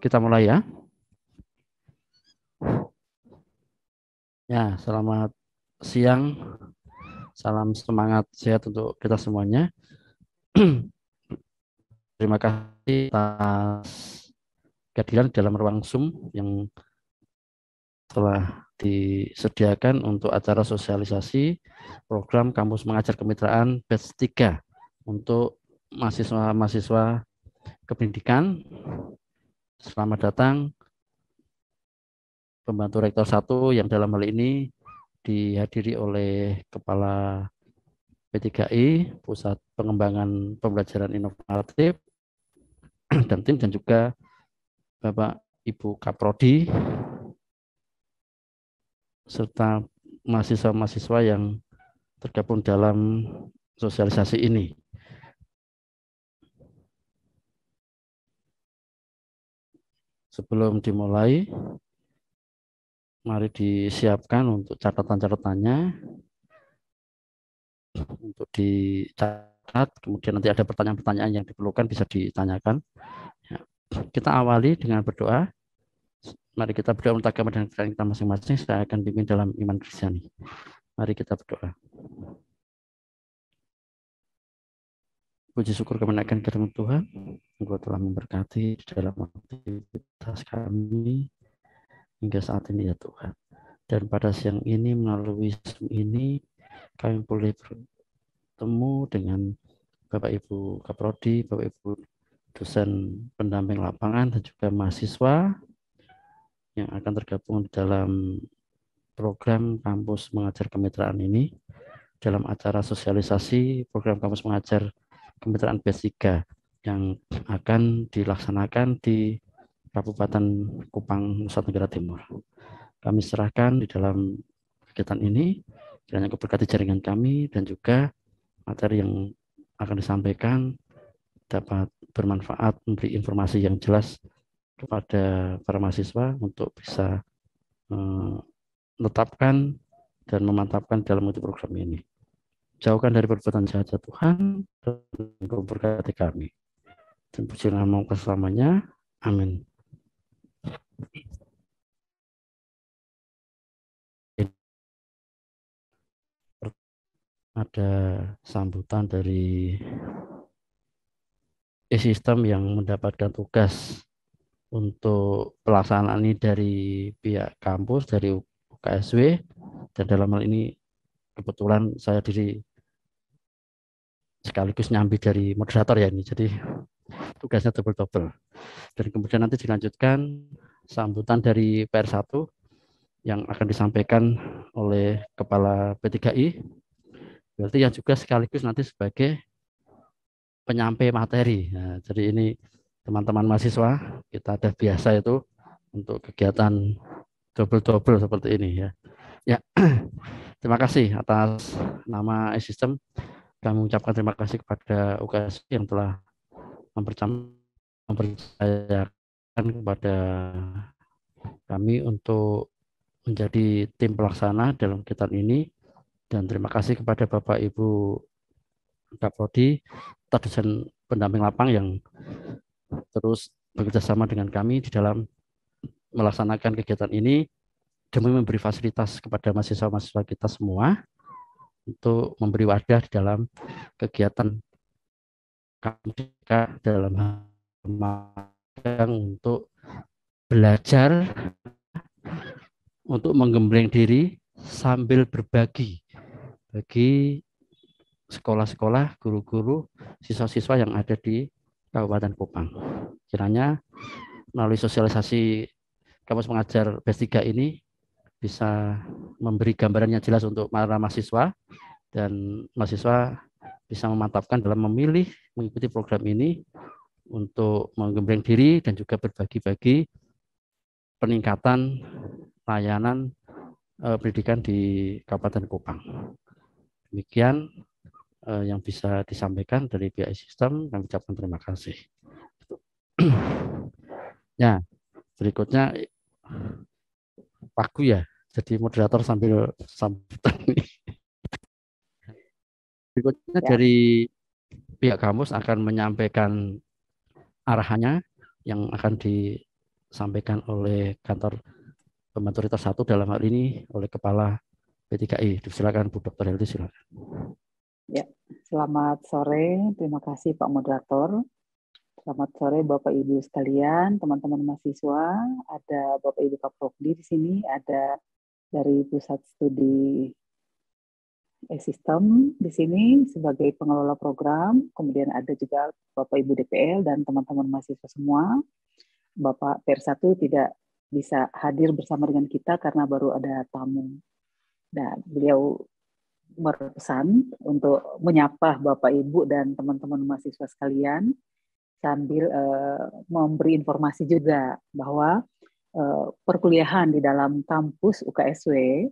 Kita mulai ya. Ya, selamat siang. Salam semangat sehat untuk kita semuanya. Terima kasih atas kehadiran dalam ruang Zoom yang telah disediakan untuk acara sosialisasi program Kampus Mengajar Kemitraan Batch 3 untuk mahasiswa-mahasiswa kependidikan. Selamat datang pembantu rektor 1 yang dalam hal ini dihadiri oleh Kepala P3I, Pusat Pengembangan Pembelajaran Inovatif, dan tim, dan juga Bapak Ibu Kaprodi, serta mahasiswa-mahasiswa yang tergabung dalam sosialisasi ini. Sebelum dimulai, mari disiapkan untuk catatan-catatannya, untuk dicatat, kemudian nanti ada pertanyaan-pertanyaan yang diperlukan bisa ditanyakan. Ya. Kita awali dengan berdoa. Mari kita berdoa untuk agama dan kepercayaan kita masing-masing. Saya akan pimpin dalam iman Kristiani. Mari kita berdoa. Puji syukur kemenangan kehadirat Tuhan. Engkau telah memberkati di dalam aktivitas kami hingga saat ini ya Tuhan. Dan pada siang ini melalui Zoom ini kami boleh bertemu dengan Bapak Ibu Kaprodi, Bapak Ibu dosen pendamping lapangan, dan juga mahasiswa yang akan tergabung di dalam program Kampus Mengajar Kemitraan ini dalam acara sosialisasi program Kampus Mengajar Kemitraan Batch 3 yang akan dilaksanakan di Kabupaten Kupang, Nusa Tenggara Timur. Kami serahkan di dalam kegiatan ini, kiranya Engkau berkati jaringan kami dan juga materi yang akan disampaikan dapat bermanfaat, memberi informasi yang jelas kepada para mahasiswa untuk bisa menetapkan dan memantapkan dalam multi program ini. Jauhkan dari perbuatan jahat ya Tuhan, dan Engkau berkati kami. Dan puji nama keselamanya. Amin. Ada sambutan dari e-system yang mendapatkan tugas untuk pelaksanaan ini dari pihak kampus, dari UKSW, dan dalam hal ini kebetulan saya diri sekaligus nyambi dari moderator ya ini, jadi tugasnya double-double. Dan kemudian nanti dilanjutkan sambutan dari PR1 yang akan disampaikan oleh Kepala P3I, berarti yang juga sekaligus nanti sebagai penyampai materi. Nah, jadi ini teman-teman mahasiswa, kita ada biasa itu untuk kegiatan double-double seperti ini ya. Ya, terima kasih atas nama e-system. Kami mengucapkan terima kasih kepada UKS yang telah mempercayakan kepada kami untuk menjadi tim pelaksana dalam kegiatan ini, dan terima kasih kepada Bapak Ibu Kaprodi, dosen pendamping lapang yang terus bekerjasama dengan kami di dalam melaksanakan kegiatan ini demi memberi fasilitas kepada mahasiswa-mahasiswa kita semua untuk memberi wadah di dalam kegiatan KMDK dalam magang untuk belajar, untuk menggembleng diri sambil berbagi bagi sekolah-sekolah, guru-guru, siswa-siswa yang ada di Kabupaten Kupang. Kiranya melalui sosialisasi Kampus Mengajar Batch 3 ini bisa memberi gambaran yang jelas untuk para mahasiswa, dan mahasiswa bisa memantapkan dalam memilih mengikuti program ini untuk menggembleng diri dan juga berbagi-bagi peningkatan layanan pendidikan di Kabupaten Kupang. Demikian yang bisa disampaikan dari pihak sistem. Kami ucapkan terima kasih. Ya, berikutnya Pak Gu ya, jadi moderator sambil sambutan ini. Berikutnya Ya. dari pihak kampus akan menyampaikan arahannya yang akan disampaikan oleh kantor pembantu Rektor 1 dalam hal ini oleh Kepala P3I. Silakan Bu Dr. Heldi, silakan. Ya, selamat sore. Terima kasih Pak Moderator. Selamat sore Bapak Ibu sekalian, teman-teman mahasiswa. Ada Bapak Ibu Kaprodi di sini, ada dari Pusat Studi Sistem di sini sebagai pengelola program. Kemudian ada juga Bapak Ibu DPL dan teman-teman mahasiswa semua. Bapak PR1 tidak bisa hadir bersama dengan kita karena baru ada tamu. Dan beliau berpesan untuk menyapa Bapak Ibu dan teman-teman mahasiswa sekalian sambil memberi informasi juga bahwa perkuliahan di dalam kampus UKSW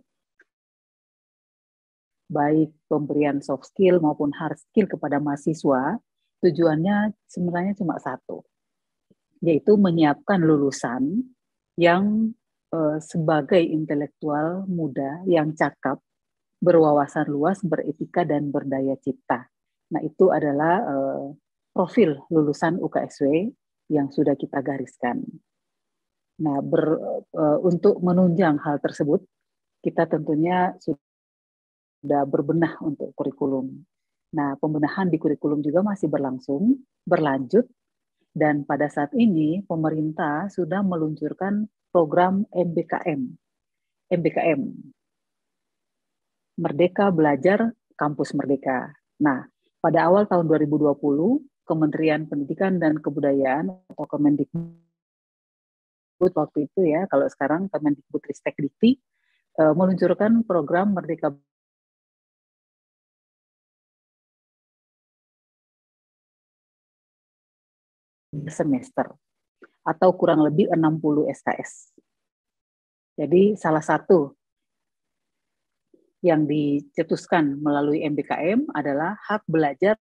baik pemberian soft skill maupun hard skill kepada mahasiswa tujuannya sebenarnya cuma satu, yaitu menyiapkan lulusan yang sebagai intelektual muda yang cakap, berwawasan luas, beretika, dan berdaya cipta. Nah, itu adalah profil lulusan UKSW yang sudah kita gariskan. Nah, untuk menunjang hal tersebut, kita tentunya sudah berbenah untuk kurikulum. Nah, pembenahan di kurikulum juga masih berlanjut, dan pada saat ini pemerintah sudah meluncurkan program MBKM. Merdeka Belajar Kampus Merdeka. Nah, pada awal tahun 2020, Kementerian Pendidikan dan Kebudayaan atau Kemendikbud waktu itu ya, kalau sekarang Kemendikbudristekdikti meluncurkan program Merdeka semester atau kurang lebih 60 SKS. Jadi salah satu yang dicetuskan melalui MBKM adalah hak belajar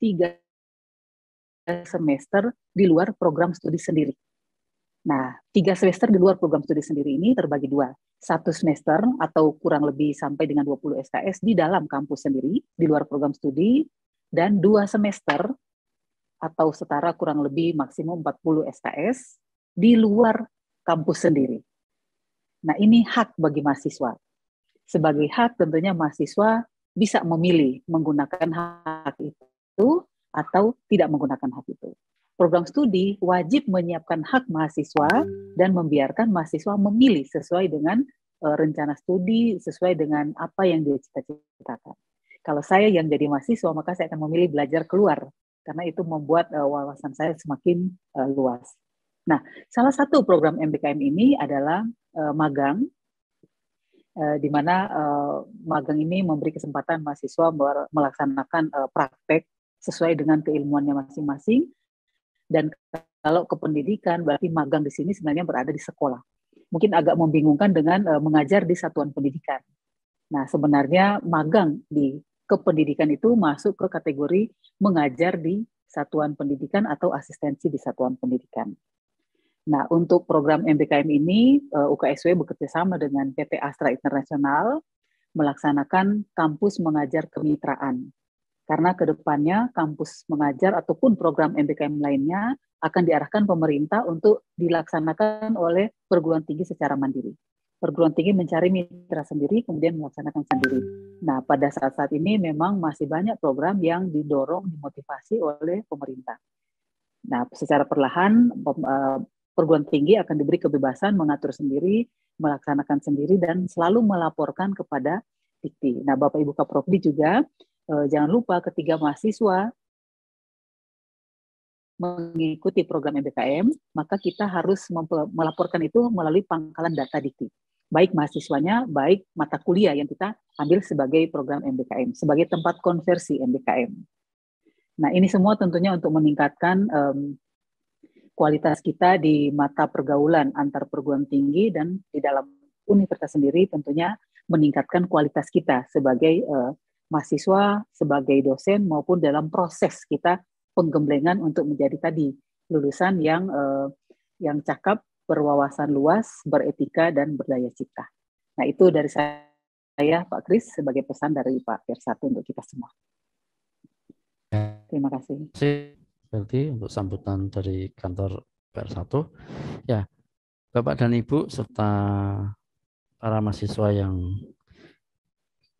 3 semester di luar program studi sendiri. Nah, 3 semester di luar program studi sendiri ini terbagi 2. 1 semester atau kurang lebih sampai dengan 20 SKS di dalam kampus sendiri, di luar program studi, dan 2 semester atau setara kurang lebih maksimum 40 SKS di luar kampus sendiri. Nah, ini hak bagi mahasiswa. Sebagai hak tentunya mahasiswa bisa memilih menggunakan hak itu atau tidak menggunakan hak itu. Program studi wajib menyiapkan hak mahasiswa dan membiarkan mahasiswa memilih sesuai dengan rencana studi, sesuai dengan apa yang dia cita-citakan. Kalau saya yang jadi mahasiswa, maka saya akan memilih belajar keluar, karena itu membuat wawasan saya semakin luas. Nah, salah satu program MBKM ini adalah magang, di mana magang ini memberi kesempatan mahasiswa melaksanakan praktek sesuai dengan keilmuannya masing-masing. Dan kalau kependidikan, berarti magang di sini sebenarnya berada di sekolah. Mungkin agak membingungkan dengan mengajar di satuan pendidikan. Nah, sebenarnya magang di kependidikan itu masuk ke kategori mengajar di satuan pendidikan atau asistensi di satuan pendidikan. Nah, untuk program MBKM ini, UKSW bekerjasama dengan PT Astra Internasional melaksanakan kampus mengajar kemitraan. Karena ke depannya kampus mengajar ataupun program MBKM lainnya akan diarahkan pemerintah untuk dilaksanakan oleh perguruan tinggi secara mandiri. Perguruan tinggi mencari mitra sendiri, kemudian melaksanakan sendiri. Nah, pada saat-saat ini memang masih banyak program yang didorong, dimotivasi oleh pemerintah. Nah, secara perlahan perguruan tinggi akan diberi kebebasan mengatur sendiri, melaksanakan sendiri, dan selalu melaporkan kepada Dikti. Nah, Bapak Ibu Kaprodi juga jangan lupa ketika mahasiswa mengikuti program MBKM, maka kita harus melaporkan itu melalui pangkalan data Dikti. Baik mahasiswanya, baik mata kuliah yang kita ambil sebagai program MBKM, sebagai tempat konversi MBKM. Nah, ini semua tentunya untuk meningkatkan kualitas kita di mata pergaulan antar perguruan tinggi dan di dalam universitas sendiri tentunya meningkatkan kualitas kita sebagai mahasiswa, sebagai dosen maupun dalam proses kita penggemblengan untuk menjadi tadi lulusan yang cakap, berwawasan luas, beretika dan berdaya cipta. Nah, itu dari saya Pak Kris sebagai pesan dari Pak PR1 untuk kita semua. Terima kasih. Berarti untuk sambutan dari kantor PR1. Ya, Bapak dan Ibu serta para mahasiswa yang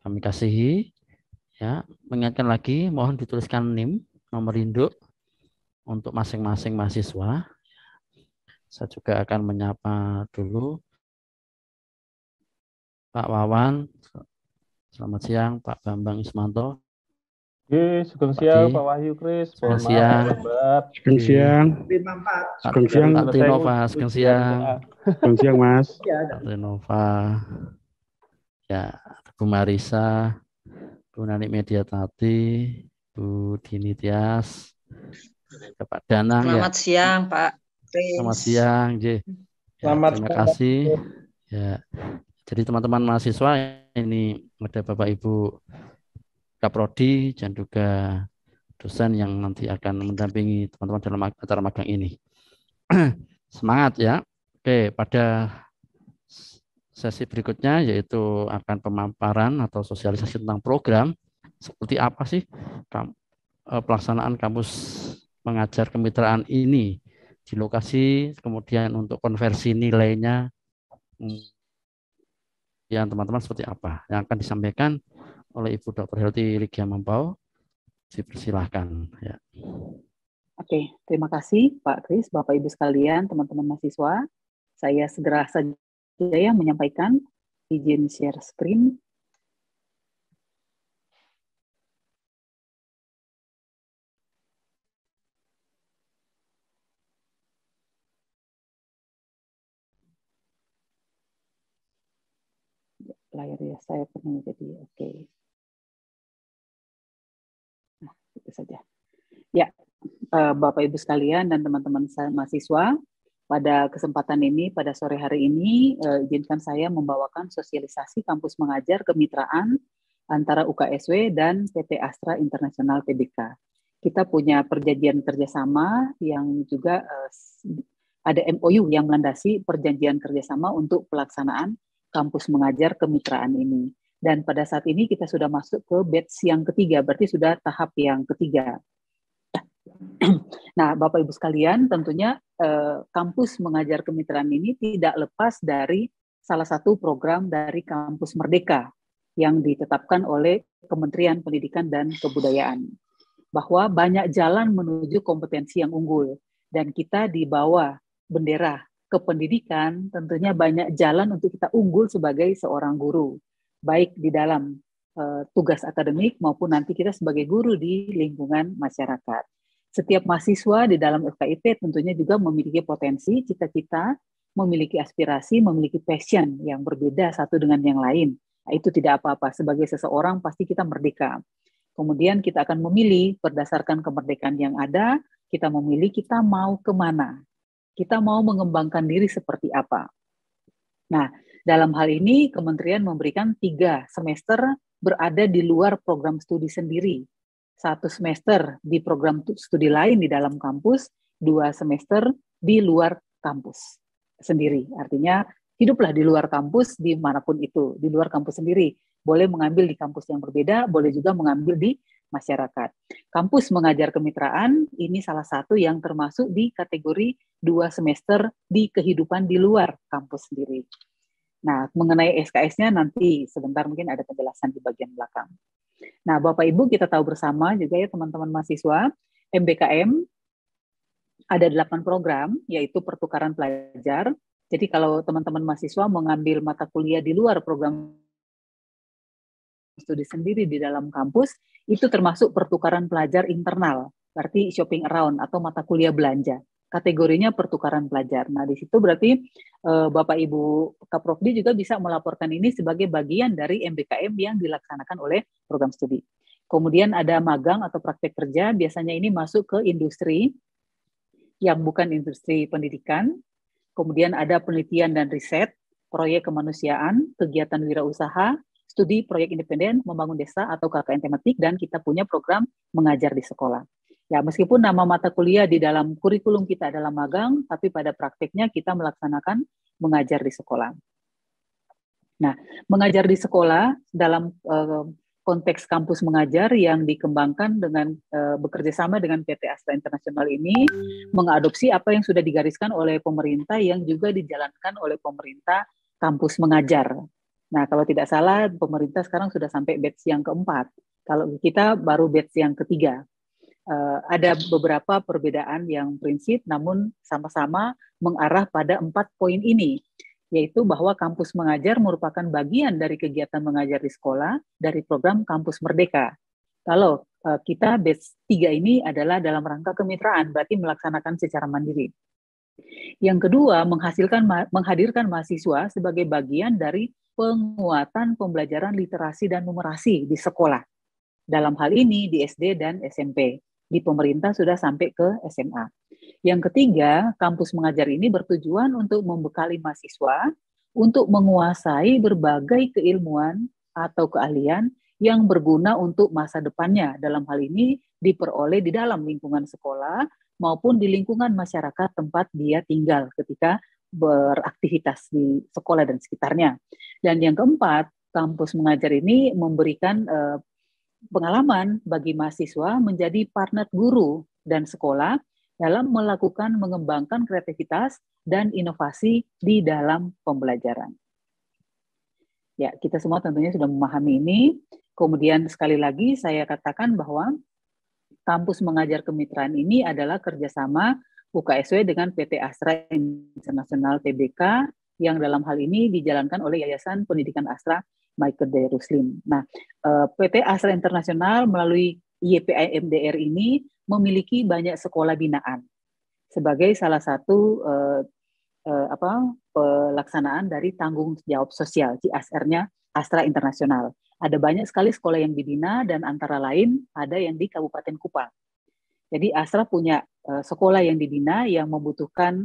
kami kasihi, ya, mengingatkan lagi mohon dituliskan NIM, nomor induk untuk masing-masing mahasiswa. Saya juga akan menyapa dulu Pak Wawan. Selamat siang, Pak Bambang Ismanto. Sugeng Pak siang D. Pak Wahyu Kris, Sugeng mohon maaf siang. terlambat. Sugeng siang. Sugeng siang. Pak Tinova, sugeng siang. Sugeng siang, Mas. Pak Tinova. Ya, Bu Marisa, Bu Nani Mediatati, Bu Dini Tias, Pak Danang. Selamat siang, Pak Kris. Selamat siang, J. Ya, Selamat terima siang, kasih. Ya, jadi teman-teman mahasiswa ini ada Bapak Ibu Kaprodi dan juga dosen yang nanti akan mendampingi teman-teman dalam acara magang ini. Semangat ya. Oke, pada sesi berikutnya yaitu akan pemaparan atau sosialisasi tentang program seperti apa sih pelaksanaan kampus mengajar kemitraan ini di lokasi, kemudian untuk konversi nilainya yang teman-teman seperti apa yang akan disampaikan oleh Ibu Dr. Helty Ligia Mampau. Dipersilahkan ya. Oke, terima kasih Pak Kris, Bapak Ibu sekalian, teman-teman mahasiswa. Saya segera saja ya menyampaikan, izin share screen. Layarnya saya penuh, jadi oke. Nah, itu saja. Ya, Bapak Ibu sekalian dan teman-teman mahasiswa, pada kesempatan ini, pada sore hari ini, izinkan saya membawakan sosialisasi kampus mengajar kemitraan antara UKSW dan PT Astra International Tbk. Kita punya perjanjian kerjasama yang juga ada MOU yang melandasi perjanjian kerjasama untuk pelaksanaan kampus mengajar kemitraan ini. Dan pada saat ini kita sudah masuk ke batch yang ketiga, berarti sudah tahap yang ketiga. Nah, Bapak Ibu sekalian, tentunya kampus mengajar kemitraan ini tidak lepas dari salah satu program dari Kampus Merdeka yang ditetapkan oleh Kementerian Pendidikan dan Kebudayaan. Bahwa banyak jalan menuju kompetensi yang unggul, dan kita di bawah bendera kependidikan tentunya banyak jalan untuk kita unggul sebagai seorang guru, baik di dalam tugas akademik maupun nanti kita sebagai guru di lingkungan masyarakat. Setiap mahasiswa di dalam FKIP tentunya juga memiliki potensi, cita-cita, memiliki aspirasi, memiliki passion yang berbeda satu dengan yang lain. Nah, itu tidak apa-apa, sebagai seseorang pasti kita merdeka. Kemudian kita akan memilih berdasarkan kemerdekaan yang ada, kita memilih kita mau kemana, kita mau mengembangkan diri seperti apa. Nah, dalam hal ini Kementerian memberikan 3 semester berada di luar program studi sendiri. 1 semester di program studi lain di dalam kampus, 2 semester di luar kampus sendiri. Artinya hiduplah di luar kampus dimanapun itu, di luar kampus sendiri. Boleh mengambil di kampus yang berbeda, boleh juga mengambil di masyarakat. Kampus mengajar kemitraan ini salah satu yang termasuk di kategori 2 semester di kehidupan di luar kampus sendiri. Nah, mengenai SKS-nya nanti sebentar mungkin ada penjelasan di bagian belakang. Nah, Bapak Ibu kita tahu bersama juga ya teman-teman mahasiswa, MBKM ada 8 program, yaitu pertukaran pelajar. Jadi kalau teman-teman mahasiswa mengambil mata kuliah di luar program studi sendiri di dalam kampus, itu termasuk pertukaran pelajar internal, berarti shopping around atau mata kuliah belanja. Kategorinya pertukaran pelajar. Nah, di situ berarti Bapak Ibu Kaprofdi juga bisa melaporkan ini sebagai bagian dari MBKM yang dilaksanakan oleh program studi. Kemudian ada magang atau praktek kerja, biasanya ini masuk ke industri yang bukan industri pendidikan. Kemudian ada penelitian dan riset, proyek kemanusiaan, kegiatan wirausaha, studi proyek independen, membangun desa atau KKN tematik, dan kita punya program mengajar di sekolah. Ya, meskipun nama mata kuliah di dalam kurikulum kita adalah magang, tapi pada prakteknya kita melaksanakan mengajar di sekolah. Nah, mengajar di sekolah dalam konteks kampus mengajar yang dikembangkan dengan bekerja sama dengan PT Astra Internasional ini mengadopsi apa yang sudah digariskan oleh pemerintah yang juga dijalankan oleh pemerintah kampus mengajar. Nah, kalau tidak salah pemerintah sekarang sudah sampai batch yang keempat. Kalau kita baru batch yang ketiga. Ada beberapa perbedaan yang prinsip, namun sama-sama mengarah pada 4 poin ini, yaitu bahwa kampus mengajar merupakan bagian dari kegiatan mengajar di sekolah dari program Kampus Merdeka. Kalau kita batch 3 ini adalah dalam rangka kemitraan, berarti melaksanakan secara mandiri. Yang kedua, menghadirkan mahasiswa sebagai bagian dari penguatan pembelajaran literasi dan numerasi di sekolah. Dalam hal ini di SD dan SMP. Di pemerintah sudah sampai ke SMA. Yang ketiga, kampus mengajar ini bertujuan untuk membekali mahasiswa untuk menguasai berbagai keilmuan atau keahlian yang berguna untuk masa depannya. Dalam hal ini diperoleh di dalam lingkungan sekolah maupun di lingkungan masyarakat tempat dia tinggal ketika beraktivitas di sekolah dan sekitarnya. Dan yang keempat, kampus mengajar ini memberikan pengalaman bagi mahasiswa menjadi partner guru dan sekolah dalam melakukan mengembangkan kreativitas dan inovasi di dalam pembelajaran. Ya, kita semua tentunya sudah memahami ini. Kemudian sekali lagi saya katakan bahwa kampus mengajar kemitraan ini adalah kerjasama UKSW dengan PT Astra Internasional Tbk yang dalam hal ini dijalankan oleh Yayasan Pendidikan Astra Michael D. Ruslim. Nah, PT Astra Internasional melalui YPMDR ini memiliki banyak sekolah binaan sebagai salah satu pelaksanaan dari tanggung jawab sosial CSR-nya Astra Internasional. Ada banyak sekali sekolah yang dibina dan antara lain ada yang di Kabupaten Kupang. Jadi Astra punya sekolah yang dibina yang membutuhkan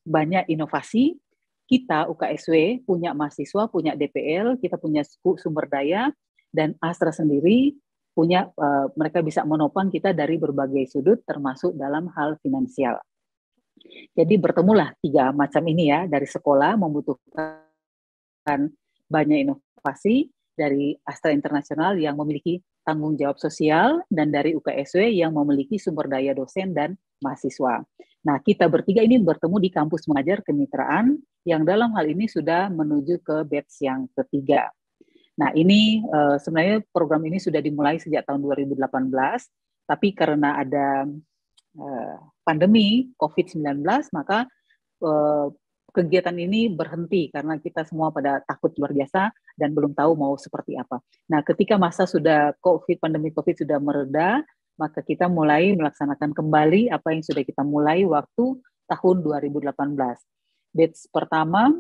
banyak inovasi. Kita UKSW punya mahasiswa, punya DPL, kita punya sumber daya, dan Astra sendiri punya mereka bisa menopang kita dari berbagai sudut termasuk dalam hal finansial. Jadi bertemulah 3 macam ini ya, dari sekolah membutuhkan banyak inovasi, dari Astra Internasional yang memiliki tanggung jawab sosial, dan dari UKSW yang memiliki sumber daya dosen dan mahasiswa. Nah, kita bertiga ini bertemu di kampus mengajar kemitraan yang dalam hal ini sudah menuju ke batch yang ketiga. Nah, ini sebenarnya program ini sudah dimulai sejak tahun 2018, tapi karena ada pandemi COVID-19, maka kegiatan ini berhenti karena kita semua pada takut luar biasa dan belum tahu mau seperti apa. Nah, ketika masa pandemi COVID sudah mereda, maka kita mulai melaksanakan kembali apa yang sudah kita mulai waktu tahun 2018. Batch pertama,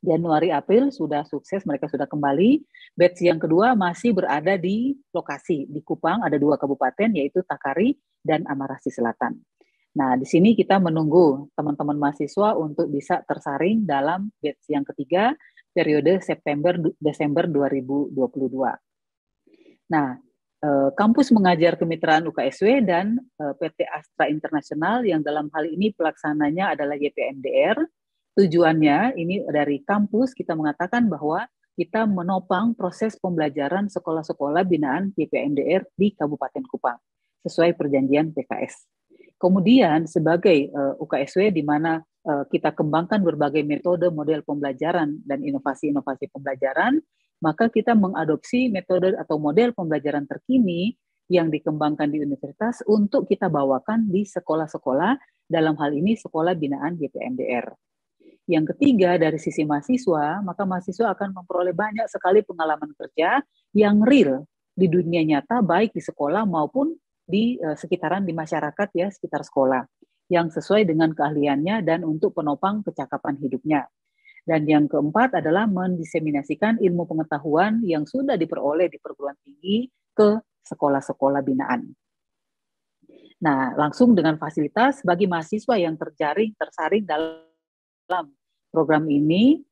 Januari-April sudah sukses, mereka sudah kembali. Batch yang kedua masih berada di lokasi, di Kupang, ada 2 kabupaten, yaitu Takari dan Amarasi Selatan. Nah, di sini kita menunggu teman-teman mahasiswa untuk bisa tersaring dalam batch yang ketiga, periode September-Desember 2022. Nah, kampus mengajar kemitraan UKSW dan PT Astra Internasional yang dalam hal ini pelaksananya adalah YPMDR. Tujuannya ini dari kampus kita mengatakan bahwa kita menopang proses pembelajaran sekolah-sekolah binaan YPMDR di Kabupaten Kupang sesuai perjanjian PKS. Kemudian sebagai UKSW di mana kita kembangkan berbagai metode model pembelajaran dan inovasi-inovasi pembelajaran, maka kita mengadopsi metode atau model pembelajaran terkini yang dikembangkan di universitas untuk kita bawakan di sekolah-sekolah, dalam hal ini sekolah binaan YPMDR. Yang ketiga, dari sisi mahasiswa, maka mahasiswa akan memperoleh banyak sekali pengalaman kerja yang real di dunia nyata, baik di sekolah maupun di sekitaran di masyarakat ya, sekitar sekolah, yang sesuai dengan keahliannya dan untuk penopang kecakapan hidupnya. Dan yang keempat adalah mendiseminasikan ilmu pengetahuan yang sudah diperoleh di perguruan tinggi ke sekolah-sekolah binaan. Nah, langsung dengan fasilitas bagi mahasiswa yang tersaring dalam program ini,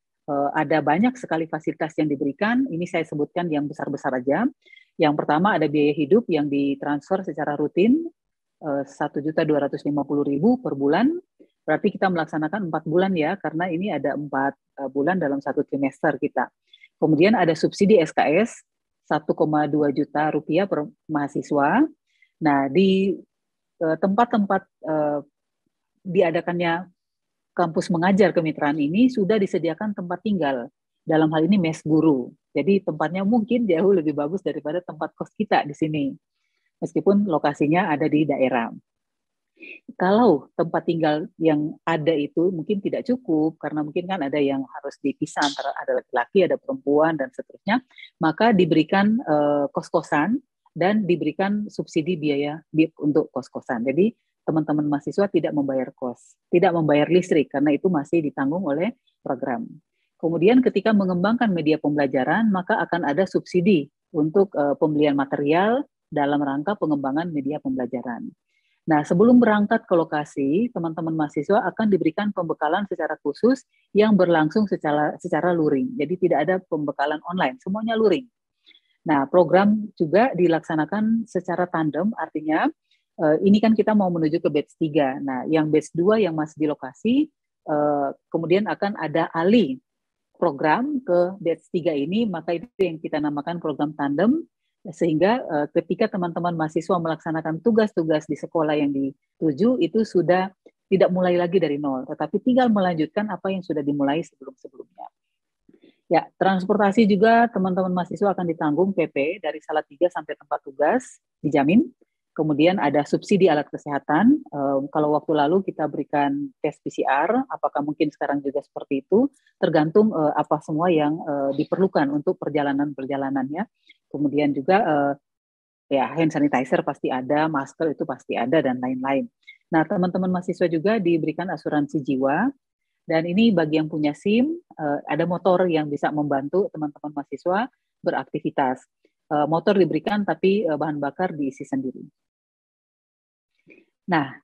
ada banyak sekali fasilitas yang diberikan. Ini saya sebutkan yang besar-besar aja. Yang pertama ada biaya hidup yang ditransfer secara rutin, 1.250.000 per bulan. Berarti kita melaksanakan 4 bulan ya, karena ini ada 4 bulan dalam 1 trimester kita. Kemudian ada subsidi SKS 1,2 juta rupiah per mahasiswa. Nah, di tempat-tempat diadakannya kampus mengajar kemitraan ini sudah disediakan tempat tinggal. Dalam hal ini mes guru. Jadi tempatnya mungkin jauh lebih bagus daripada tempat kos kita di sini. Meskipun lokasinya ada di daerah. Kalau tempat tinggal yang ada itu mungkin tidak cukup, karena mungkin kan ada yang harus dipisah antara ada laki-laki, ada perempuan, dan seterusnya, maka diberikan kos-kosan dan diberikan subsidi biaya untuk kos-kosan. Jadi teman-teman mahasiswa tidak membayar kos, tidak membayar listrik, karena itu masih ditanggung oleh program. Kemudian ketika mengembangkan media pembelajaran, maka akan ada subsidi untuk pembelian material dalam rangka pengembangan media pembelajaran. Nah, sebelum berangkat ke lokasi, teman-teman mahasiswa akan diberikan pembekalan secara khusus yang berlangsung secara luring. Jadi tidak ada pembekalan online, semuanya luring. Nah, program juga dilaksanakan secara tandem, artinya ini kan kita mau menuju ke batch 3. Nah, yang batch 2 yang masih di lokasi, kemudian akan ada alih program ke batch 3 ini, maka itu yang kita namakan program tandem, sehingga ketika teman-teman mahasiswa melaksanakan tugas-tugas di sekolah yang dituju, itu sudah tidak mulai lagi dari nol, tetapi tinggal melanjutkan apa yang sudah dimulai sebelum-sebelumnya. Ya, transportasi juga teman-teman mahasiswa akan ditanggung PP dari Salatiga sampai tempat tugas, dijamin. Kemudian ada subsidi alat kesehatan. Kalau waktu lalu kita berikan tes PCR, apakah mungkin sekarang juga seperti itu? Tergantung apa semua yang diperlukan untuk perjalanan-perjalanannya. Kemudian juga ya hand sanitizer pasti ada, masker itu pasti ada, dan lain-lain. Nah, teman-teman mahasiswa juga diberikan asuransi jiwa. Dan ini bagi yang punya SIM, ada motor yang bisa membantu teman-teman mahasiswa beraktivitas. Motor diberikan, tapi bahan bakar diisi sendiri. Nah,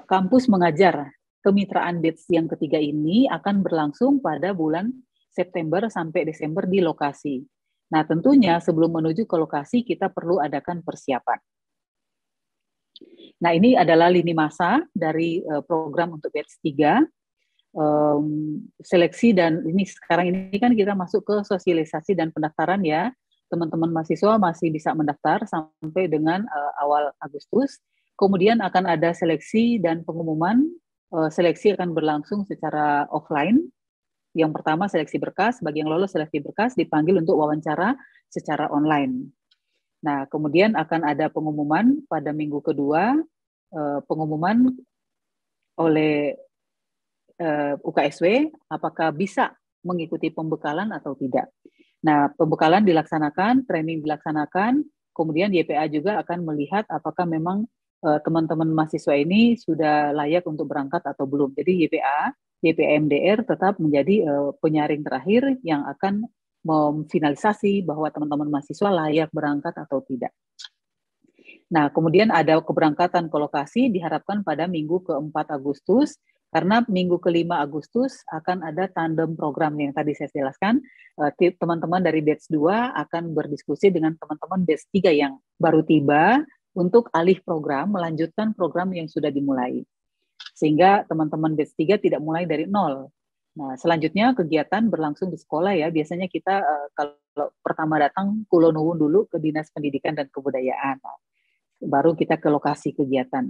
kampus mengajar kemitraan batch yang ketiga ini akan berlangsung pada bulan September sampai Desember di lokasi. Nah, tentunya sebelum menuju ke lokasi kita perlu adakan persiapan. Nah, ini adalah lini masa dari program untuk batch 3. Seleksi, dan ini sekarang ini kan kita masuk ke sosialisasi dan pendaftaran ya. Teman-teman mahasiswa masih bisa mendaftar sampai dengan awal Agustus. Kemudian akan ada seleksi dan pengumuman. Seleksi akan berlangsung secara offline. Yang pertama seleksi berkas, bagi yang lolos seleksi berkas dipanggil untuk wawancara secara online. Nah, kemudian akan ada pengumuman pada minggu kedua, pengumuman oleh UKSW apakah bisa mengikuti pembekalan atau tidak. Nah, pembekalan dilaksanakan, training dilaksanakan, kemudian YPA juga akan melihat apakah memang teman-teman mahasiswa ini sudah layak untuk berangkat atau belum. Jadi YPA MDR tetap menjadi penyaring terakhir yang akan memfinalisasi bahwa teman-teman mahasiswa layak berangkat atau tidak. Nah, kemudian ada keberangkatan ke lokasi diharapkan pada minggu ke-4 Agustus, karena minggu ke-5 Agustus akan ada tandem program yang tadi saya jelaskan. Teman-teman dari batch 2 akan berdiskusi dengan teman-teman batch 3 yang baru tiba untuk alih program, melanjutkan program yang sudah dimulai. Sehingga teman-teman batch 3 tidak mulai dari nol. Nah, selanjutnya kegiatan berlangsung di sekolah ya. Biasanya kita kalau pertama datang kulo nuwun dulu ke Dinas Pendidikan dan Kebudayaan. Baru kita ke lokasi kegiatan.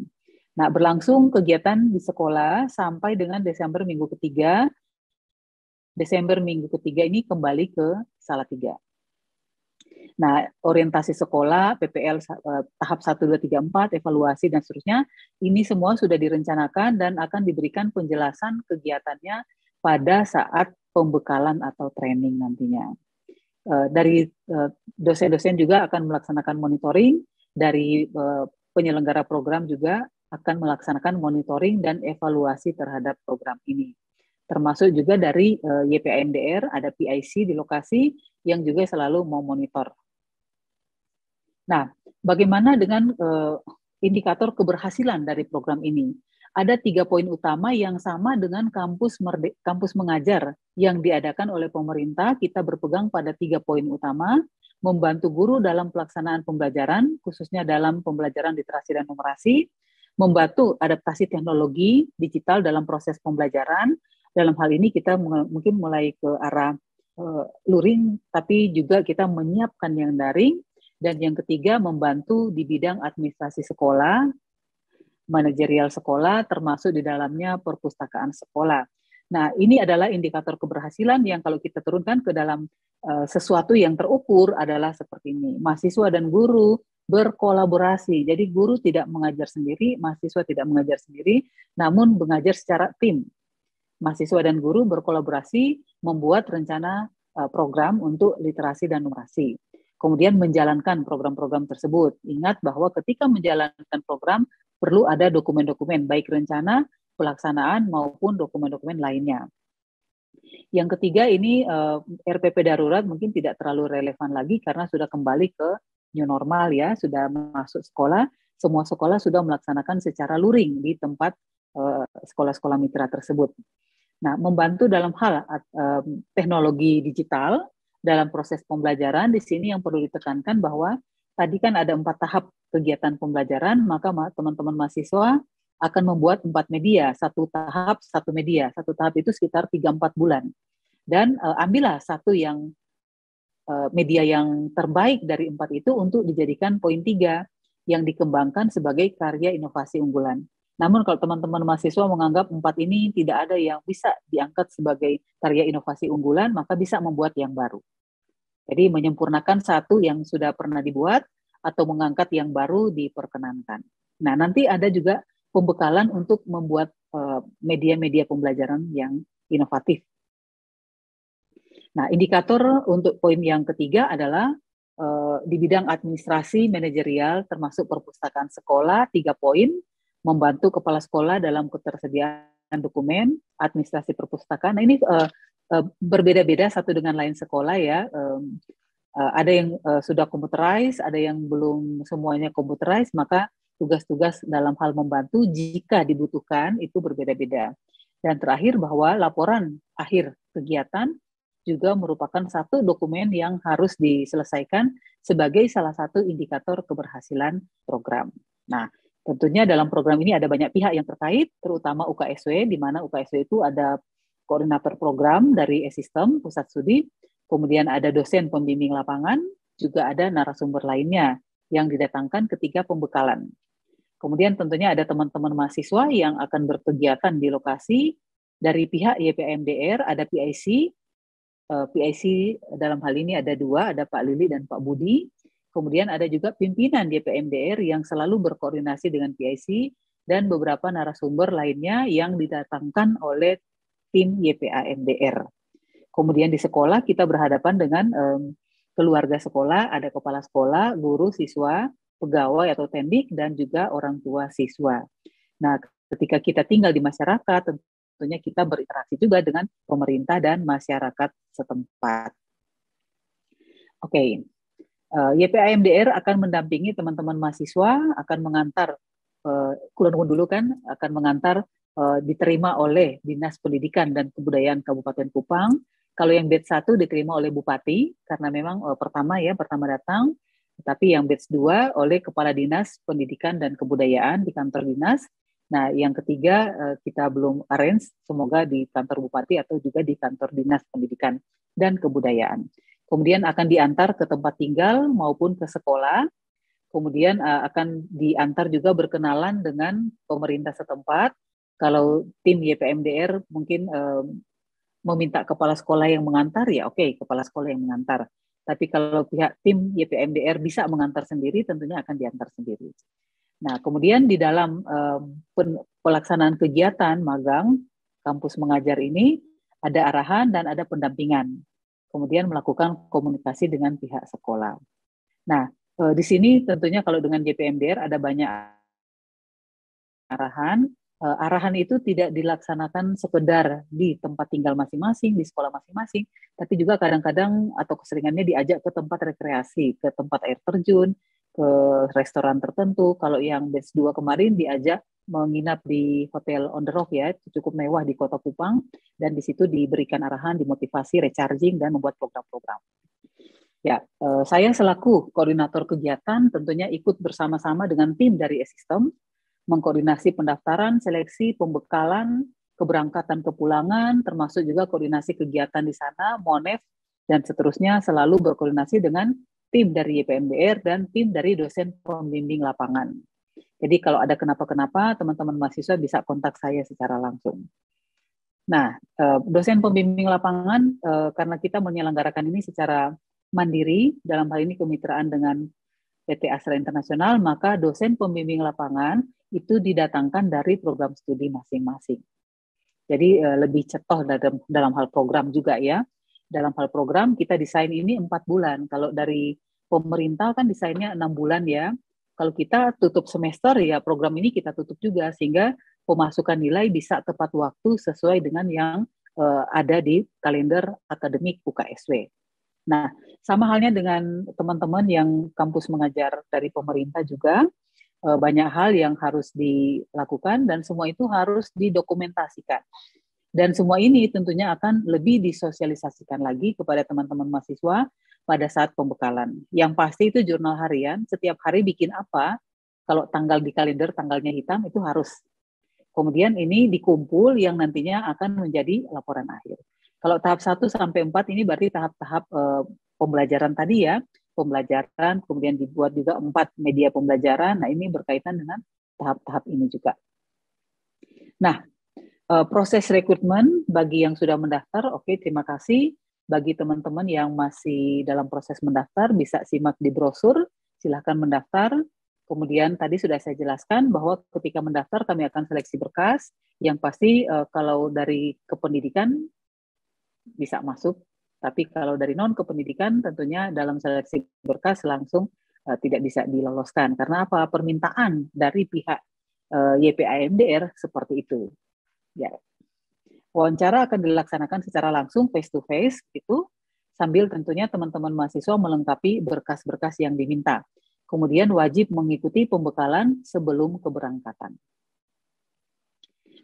Nah, berlangsung kegiatan di sekolah sampai dengan Desember minggu ketiga. Desember minggu ketiga ini kembali ke Salatiga. Nah, orientasi sekolah, PPL tahap 1, 2, 3, 4, evaluasi, dan seterusnya, ini semua sudah direncanakan dan akan diberikan penjelasan kegiatannya pada saat pembekalan atau training nantinya. Dari dosen-dosen juga akan melaksanakan monitoring, dari penyelenggara program juga akan melaksanakan monitoring dan evaluasi terhadap program ini. Termasuk juga dari YPA-MDR, ada PIC di lokasi yang juga selalu memonitor. Nah, bagaimana dengan indikator keberhasilan dari program ini? Ada 3 poin utama yang sama dengan kampus mengajar yang diadakan oleh pemerintah. Kita berpegang pada 3 poin utama, membantu guru dalam pelaksanaan pembelajaran, khususnya dalam pembelajaran literasi dan numerasi, membantu adaptasi teknologi digital dalam proses pembelajaran. Dalam hal ini kita mungkin mulai ke arah luring, tapi juga kita menyiapkan yang daring. Dan yang ketiga, membantu di bidang administrasi sekolah, manajerial sekolah, termasuk di dalamnya perpustakaan sekolah. Nah, ini adalah indikator keberhasilan yang kalau kita turunkan ke dalam sesuatu yang terukur adalah seperti ini. Mahasiswa dan guru berkolaborasi. Jadi guru tidak mengajar sendiri, mahasiswa tidak mengajar sendiri, namun mengajar secara tim. Mahasiswa dan guru berkolaborasi membuat rencana program untuk literasi dan numerasi. Kemudian menjalankan program-program tersebut. Ingat bahwa ketika menjalankan program perlu ada dokumen-dokumen, baik rencana, pelaksanaan maupun dokumen-dokumen lainnya. Yang ketiga ini RPP darurat mungkin tidak terlalu relevan lagi karena sudah kembali ke new normal ya, sudah masuk sekolah, semua sekolah sudah melaksanakan secara luring di tempat sekolah-sekolah mitra tersebut. Nah, membantu dalam hal teknologi digital dalam proses pembelajaran, di sini yang perlu ditekankan bahwa tadi kan ada 4 tahap kegiatan pembelajaran, maka teman-teman mahasiswa akan membuat 4 media, 1 tahap 1 media. 1 tahap itu sekitar 3-4 bulan. Dan ambillah satu yang media yang terbaik dari 4 itu untuk dijadikan poin 3 yang dikembangkan sebagai karya inovasi unggulan. Namun kalau teman-teman mahasiswa menganggap 4 ini tidak ada yang bisa diangkat sebagai karya inovasi unggulan, maka bisa membuat yang baru. Jadi menyempurnakan satu yang sudah pernah dibuat atau mengangkat yang baru diperkenankan. Nah, nanti ada juga pembekalan untuk membuat media-media pembelajaran yang inovatif. Nah, indikator untuk poin yang ketiga adalah di bidang administrasi manajerial termasuk perpustakaan sekolah 3 poin, membantu kepala sekolah dalam ketersediaan dokumen, administrasi perpustakaan. Nah, ini berbeda-beda satu dengan lain sekolah ya. Ada yang sudah computerized, ada yang belum semuanya computerized, maka tugas-tugas dalam hal membantu jika dibutuhkan itu berbeda-beda. Dan terakhir bahwa laporan akhir kegiatan juga merupakan satu dokumen yang harus diselesaikan sebagai salah satu indikator keberhasilan program. Nah, tentunya dalam program ini ada banyak pihak yang terkait, terutama UKSW, di mana UKSW itu ada koordinator program dari E-System, Pusat Studi, kemudian ada dosen pembimbing lapangan, juga ada narasumber lainnya yang didatangkan ketika pembekalan. Kemudian tentunya ada teman-teman mahasiswa yang akan berkegiatan di lokasi, dari pihak YPMDR, ada PIC, PIC dalam hal ini ada 2, ada Pak Lili dan Pak Budi. Kemudian ada juga pimpinan YPMDR yang selalu berkoordinasi dengan PIC dan beberapa narasumber lainnya yang didatangkan oleh tim YPA-MDR. Kemudian di sekolah kita berhadapan dengan keluarga sekolah, ada kepala sekolah, guru, siswa, pegawai atau tendik, dan juga orang tua siswa. Nah, ketika kita tinggal di masyarakat, tentunya kita berinteraksi juga dengan pemerintah dan masyarakat setempat. Oke, YPA-MDR akan mendampingi teman-teman mahasiswa, akan mengantar, kulon dulu kan, akan mengantar diterima oleh Dinas Pendidikan dan Kebudayaan Kabupaten Kupang. Kalau yang batch 1 diterima oleh Bupati, karena memang pertama datang, tapi yang batch 2 oleh Kepala Dinas Pendidikan dan Kebudayaan di kantor dinas. Nah, yang ketiga kita belum arrange, semoga di kantor Bupati atau juga di kantor Dinas Pendidikan dan Kebudayaan. Kemudian akan diantar ke tempat tinggal maupun ke sekolah. Kemudian akan diantar juga berkenalan dengan pemerintah setempat. Kalau tim YPMDR mungkin meminta kepala sekolah yang mengantar, ya oke, kepala sekolah yang mengantar. Tapi kalau pihak tim YPMDR bisa mengantar sendiri, tentunya akan diantar sendiri. Nah, kemudian di dalam pelaksanaan kegiatan magang kampus mengajar ini, ada arahan dan ada pendampingan. Kemudian melakukan komunikasi dengan pihak sekolah. Nah, di sini tentunya kalau dengan YPMDR ada banyak arahan. Arahan itu tidak dilaksanakan sekedar di tempat tinggal masing-masing, di sekolah masing-masing, tapi juga kadang-kadang atau keseringannya diajak ke tempat rekreasi, ke tempat air terjun, ke restoran tertentu. Kalau yang batch 2 kemarin diajak menginap di hotel on the rock ya, cukup mewah di Kota Kupang, dan di situ diberikan arahan, dimotivasi, recharging, dan membuat program-program. Ya, saya selaku koordinator kegiatan tentunya ikut bersama-sama dengan tim dari E-System, mengkoordinasi pendaftaran, seleksi, pembekalan, keberangkatan kepulangan, termasuk juga koordinasi kegiatan di sana, MONEF, dan seterusnya selalu berkoordinasi dengan tim dari YPMDR dan tim dari dosen pembimbing lapangan. Jadi kalau ada kenapa-kenapa, teman-teman mahasiswa bisa kontak saya secara langsung. Nah, dosen pembimbing lapangan, karena kita menyelenggarakan ini secara mandiri, dalam hal ini kemitraan dengan PT Astra Internasional, maka dosen pembimbing lapangan itu didatangkan dari program studi masing-masing. Jadi lebih cetoh dalam hal program juga ya. Dalam hal program kita desain ini 4 bulan. Kalau dari pemerintah kan desainnya 6 bulan ya. Kalau kita tutup semester ya program ini kita tutup juga sehingga pemasukan nilai bisa tepat waktu sesuai dengan yang ada di kalender akademik UKSW. Nah, sama halnya dengan teman-teman yang kampus mengajar dari pemerintah juga, banyak hal yang harus dilakukan dan semua itu harus didokumentasikan. Dan semua ini tentunya akan lebih disosialisasikan lagi kepada teman-teman mahasiswa pada saat pembekalan. Yang pasti itu jurnal harian, setiap hari bikin apa, kalau tanggal di kalender, tanggalnya hitam, itu harus. Kemudian ini dikumpul yang nantinya akan menjadi laporan akhir. Kalau tahap 1 sampai 4 ini berarti tahap-tahap pembelajaran tadi ya, pembelajaran, kemudian dibuat juga 4 media pembelajaran. Nah, ini berkaitan dengan tahap-tahap ini juga. Nah, proses rekrutmen bagi yang sudah mendaftar, oke, terima kasih. Bagi teman-teman yang masih dalam proses mendaftar, bisa simak di brosur, silahkan mendaftar. Kemudian tadi sudah saya jelaskan bahwa ketika mendaftar kami akan seleksi berkas, yang pasti kalau dari kependidikan bisa masuk, tapi kalau dari non-kependidikan tentunya dalam seleksi berkas langsung tidak bisa diloloskan. Karena apa? Permintaan dari pihak YPAMDR seperti itu. Ya. Wawancara akan dilaksanakan secara langsung face to face gitu, sambil tentunya teman-teman mahasiswa melengkapi berkas-berkas yang diminta. Kemudian wajib mengikuti pembekalan sebelum keberangkatan.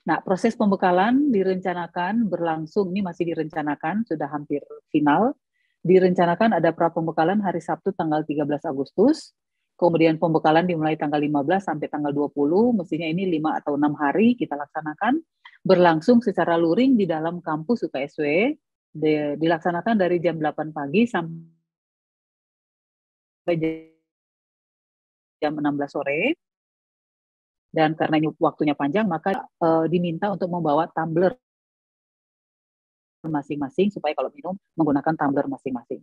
Nah, proses pembekalan direncanakan berlangsung, ini masih direncanakan, sudah hampir final. Direncanakan ada pra-pembekalan hari Sabtu tanggal 13 Agustus, kemudian pembekalan dimulai tanggal 15 sampai tanggal 20, mestinya ini 5 atau 6 hari kita laksanakan, berlangsung secara luring di dalam kampus UKSW, dilaksanakan dari jam 8 pagi sampai jam 16 sore, dan karena ini waktunya panjang, maka diminta untuk membawa tumbler masing-masing, supaya kalau minum menggunakan tumbler masing-masing.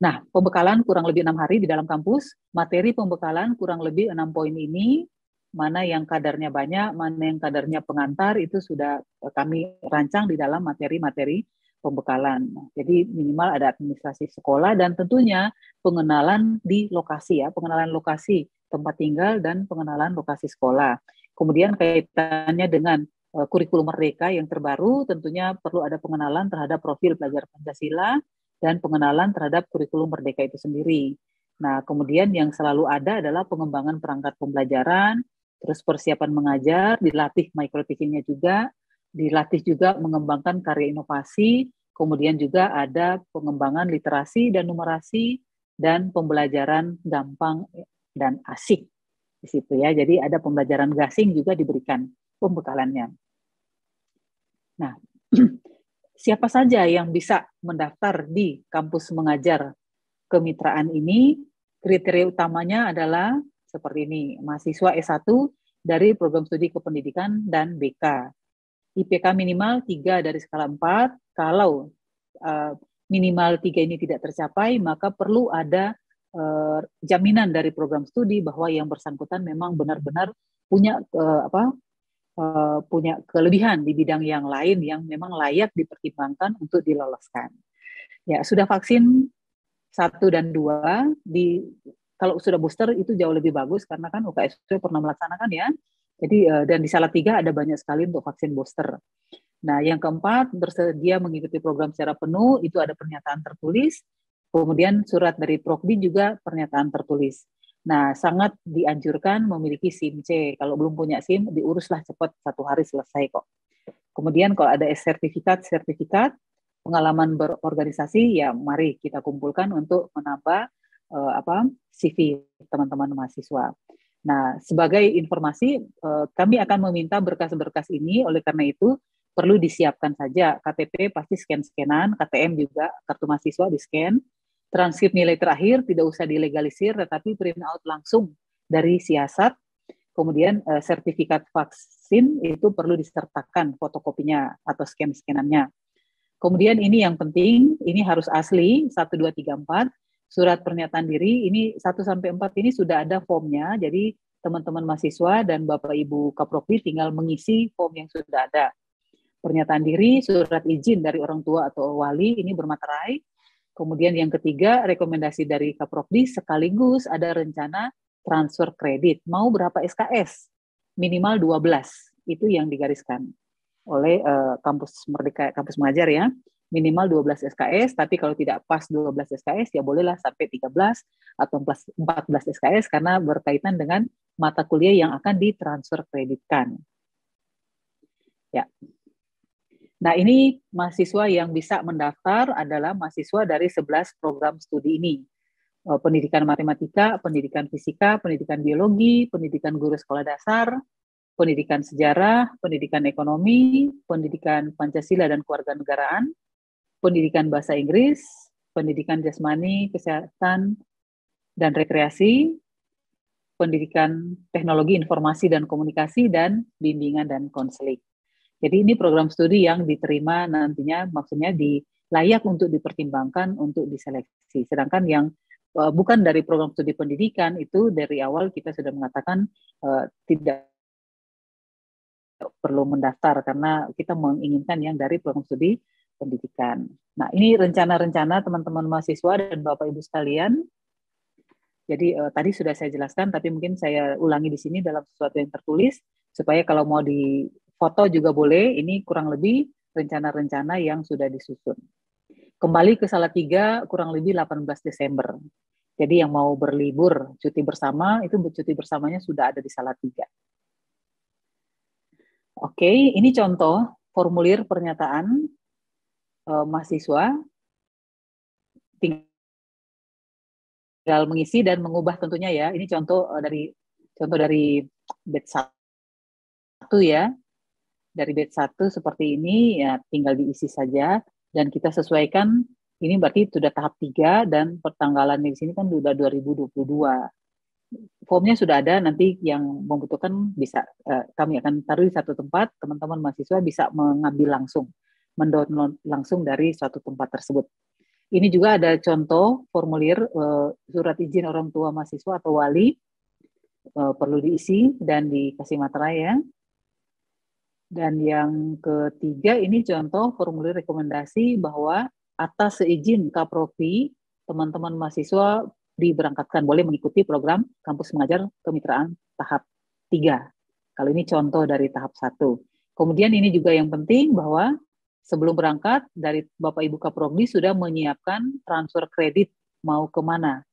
Nah, pembekalan kurang lebih 6 hari di dalam kampus, materi pembekalan kurang lebih 6 poin ini, mana yang kadarnya banyak, mana yang kadarnya pengantar, itu sudah kami rancang di dalam materi-materi pembekalan. Jadi minimal ada administrasi sekolah dan tentunya pengenalan di lokasi ya, pengenalan lokasi tempat tinggal dan pengenalan lokasi sekolah. Kemudian kaitannya dengan kurikulum merdeka yang terbaru, tentunya perlu ada pengenalan terhadap profil pelajar Pancasila dan pengenalan terhadap kurikulum merdeka itu sendiri. Nah, kemudian yang selalu ada adalah pengembangan perangkat pembelajaran, terus persiapan mengajar, dilatih micro-teaching-nya juga, dilatih juga mengembangkan karya inovasi, kemudian juga ada pengembangan literasi dan numerasi, dan pembelajaran gampang dan asik di situ ya. Jadi ada pembelajaran gasing juga diberikan pembekalannya. Nah, siapa saja yang bisa mendaftar di kampus mengajar kemitraan ini? Kriteria utamanya adalah seperti ini, mahasiswa S1 dari program studi kependidikan dan BK. IPK minimal 3 dari skala 4, kalau minimal 3 ini tidak tercapai, maka perlu ada jaminan dari program studi bahwa yang bersangkutan memang benar-benar punya punya kelebihan di bidang yang lain yang memang layak dipertimbangkan untuk diloloskan. Ya, sudah vaksin 1 dan 2, kalau sudah booster itu jauh lebih bagus karena kan UKSW pernah melaksanakan ya. Jadi dan di Salatiga ada banyak sekali untuk vaksin booster. Nah, yang keempat, bersedia mengikuti program secara penuh, itu ada pernyataan tertulis. Kemudian surat dari Prokdi juga pernyataan tertulis. Nah, sangat dianjurkan memiliki SIM C. Kalau belum punya SIM, diuruslah cepat, 1 hari selesai kok. Kemudian kalau ada sertifikat, pengalaman berorganisasi, ya mari kita kumpulkan untuk menambah CV teman-teman mahasiswa. Nah, sebagai informasi, kami akan meminta berkas-berkas ini, oleh karena itu, perlu disiapkan saja. KTP pasti scan-scanan, KTM juga, kartu mahasiswa di-scan. Transkrip nilai terakhir tidak usah dilegalisir, tetapi print out langsung dari siasat. Kemudian sertifikat vaksin itu perlu disertakan fotokopinya atau scan-scanannya. Kemudian ini yang penting, ini harus asli, 1, 2, 3, 4. Surat pernyataan diri, ini 1-4 ini sudah ada formnya, jadi teman-teman mahasiswa dan Bapak Ibu Kapropdi tinggal mengisi form yang sudah ada. Pernyataan diri, surat izin dari orang tua atau wali, ini bermaterai. Kemudian yang ketiga, rekomendasi dari Kapropdi sekaligus ada rencana transfer kredit. Mau berapa SKS? Minimal 12. Itu yang digariskan oleh Kampus Merdeka, Kampus Mengajar ya. Minimal 12 SKS, tapi kalau tidak pas 12 SKS, ya bolehlah sampai 13 atau 14 SKS karena berkaitan dengan mata kuliah yang akan ditransfer kreditkan. Ya. Nah, ini mahasiswa yang bisa mendaftar adalah mahasiswa dari 11 program studi ini. Pendidikan matematika, pendidikan fisika, pendidikan biologi, pendidikan guru sekolah dasar, pendidikan sejarah, pendidikan ekonomi, pendidikan Pancasila dan kewarganegaraan, pendidikan bahasa Inggris, pendidikan jasmani, kesehatan, dan rekreasi, pendidikan teknologi informasi dan komunikasi, dan bimbingan dan konseling. Jadi ini program studi yang diterima nantinya, maksudnya layak untuk dipertimbangkan untuk diseleksi. Sedangkan yang bukan dari program studi pendidikan itu dari awal kita sudah mengatakan tidak perlu mendaftar karena kita menginginkan yang dari program studi pendidikan. Nah, ini rencana-rencana teman-teman mahasiswa dan Bapak Ibu sekalian. Jadi tadi sudah saya jelaskan, tapi mungkin saya ulangi di sini dalam sesuatu yang tertulis supaya kalau mau di foto juga boleh. Ini kurang lebih rencana-rencana yang sudah disusun. Kembali ke Salatiga kurang lebih 18 Desember. Jadi yang mau berlibur, cuti bersama, itu cuti bersamanya sudah ada di Salatiga. Oke, ini contoh formulir pernyataan mahasiswa. Tinggal mengisi dan mengubah tentunya ya. Ini contoh dari batch 1 ya. Dari batch 1 seperti ini ya, tinggal diisi saja dan kita sesuaikan. Ini berarti sudah tahap 3 dan pertanggalan di sini kan sudah 2022. Formnya sudah ada, nanti yang membutuhkan bisa kami akan taruh di satu tempat, teman-teman mahasiswa bisa mengambil langsung, mendownload langsung dari suatu tempat tersebut. Ini juga ada contoh formulir surat izin orang tua mahasiswa atau wali, perlu diisi dan dikasih materai ya. Dan yang ketiga ini contoh formulir rekomendasi bahwa atas seizin Kapropdi, teman-teman mahasiswa diberangkatkan boleh mengikuti program Kampus Mengajar Kemitraan tahap 3. Kalau ini contoh dari tahap 1. Kemudian ini juga yang penting bahwa sebelum berangkat dari Bapak Ibu Kapropdi sudah menyiapkan transfer kredit mau kemana.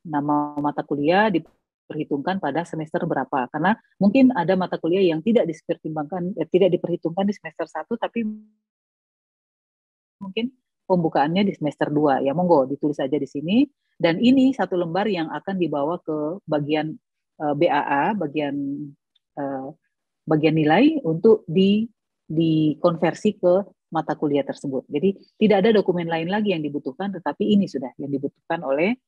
Nama mata kuliah diperhitungkan pada semester berapa. Karena mungkin ada mata kuliah yang tidak diperhitungkan di semester 1, tapi mungkin pembukaannya di semester 2. Ya monggo ditulis aja di sini. Dan ini satu lembar yang akan dibawa ke bagian BAA, bagian nilai untuk dikonversi ke mata kuliah tersebut. Jadi tidak ada dokumen lain lagi yang dibutuhkan, tetapi ini sudah yang dibutuhkan oleh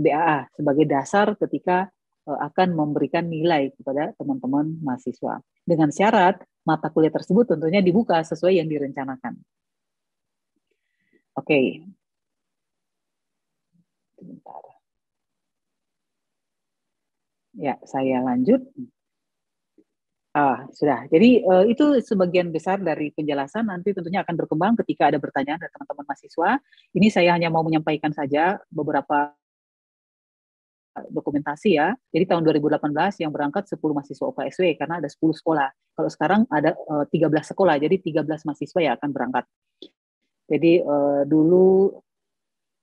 BAA sebagai dasar ketika akan memberikan nilai kepada teman-teman mahasiswa. Dengan syarat mata kuliah tersebut tentunya dibuka sesuai yang direncanakan. Oke. Sebentar. Ya, saya lanjut. Sudah. Jadi itu sebagian besar dari penjelasan. Nanti tentunya akan berkembang ketika ada pertanyaan dari teman-teman mahasiswa. Ini saya hanya mau menyampaikan saja beberapa dokumentasi ya. Jadi tahun 2018 yang berangkat 10 mahasiswa OKSW karena ada 10 sekolah. Kalau sekarang ada 13 sekolah, jadi 13 mahasiswa yang akan berangkat. Jadi dulu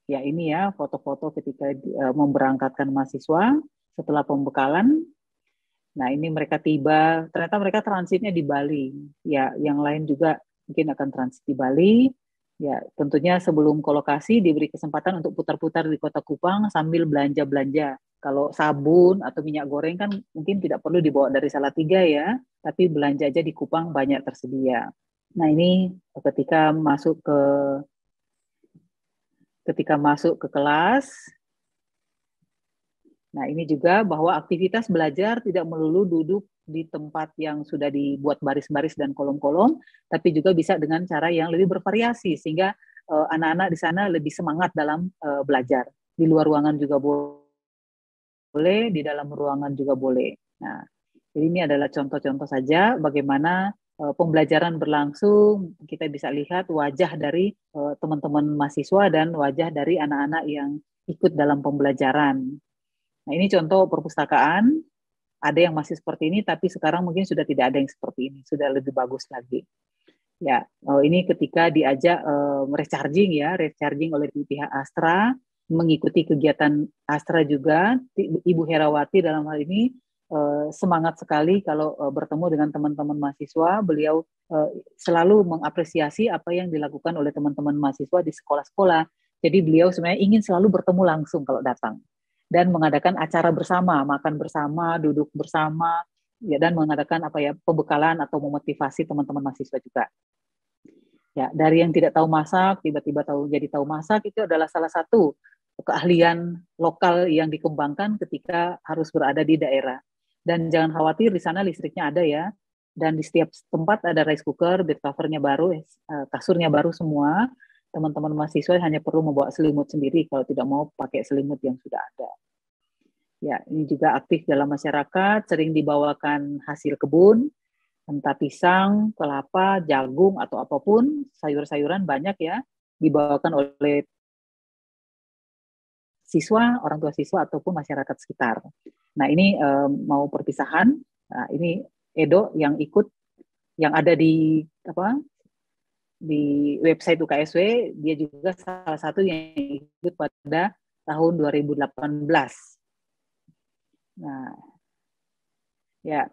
ya ini ya foto-foto ketika memberangkatkan mahasiswa setelah pembekalan. Nah ini mereka tiba, ternyata mereka transitnya di Bali. Ya yang lain juga mungkin akan transit di Bali. Ya tentunya sebelum kolokasi diberi kesempatan untuk putar-putar di Kota Kupang sambil belanja-belanja. Kalau sabun atau minyak goreng kan mungkin tidak perlu dibawa dari Salatiga ya, tapi belanja aja di Kupang banyak tersedia. Nah, ini ketika masuk ke kelas. Nah, ini juga bahwa aktivitas belajar tidak melulu duduk di tempat yang sudah dibuat baris-baris dan kolom-kolom, tapi juga bisa dengan cara yang lebih bervariasi, sehingga anak-anak di sana lebih semangat dalam belajar. Di luar ruangan juga boleh, di dalam ruangan juga boleh. Nah, jadi ini adalah contoh-contoh saja bagaimana pembelajaran berlangsung. Kita bisa lihat wajah dari teman-teman mahasiswa dan wajah dari anak-anak yang ikut dalam pembelajaran. Nah, ini contoh perpustakaan, ada yang masih seperti ini, tapi sekarang mungkin sudah tidak ada yang seperti ini, sudah lebih bagus lagi. Ya, ini ketika diajak recharging oleh pihak Astra, mengikuti kegiatan Astra juga, Ibu Herawati dalam hal ini semangat sekali kalau bertemu dengan teman-teman mahasiswa. Beliau selalu mengapresiasi apa yang dilakukan oleh teman-teman mahasiswa di sekolah-sekolah. Jadi beliau sebenarnya ingin selalu bertemu langsung kalau datang. Dan mengadakan acara bersama, makan bersama, duduk bersama, ya, dan mengadakan pembekalan atau memotivasi teman-teman mahasiswa juga. Ya, dari yang tidak tahu masak tiba-tiba jadi tahu masak, itu adalah salah satu keahlian lokal yang dikembangkan ketika harus berada di daerah. Dan jangan khawatir, di sana listriknya ada ya. Dan di setiap tempat ada rice cooker, bed covernya baru, kasurnya baru semua. Teman-teman mahasiswa hanya perlu membawa selimut sendiri kalau tidak mau pakai selimut yang sudah ada. Ya, ini juga aktif dalam masyarakat, sering dibawakan hasil kebun, entah pisang, kelapa, jagung, atau apapun, sayur-sayuran banyak ya, dibawakan oleh siswa, orang tua siswa, ataupun masyarakat sekitar. Nah, ini mau perpisahan, nah, ini Edo yang ikut, yang ada di website UKSW, dia juga salah satu yang ikut pada tahun 2018. Nah, ya,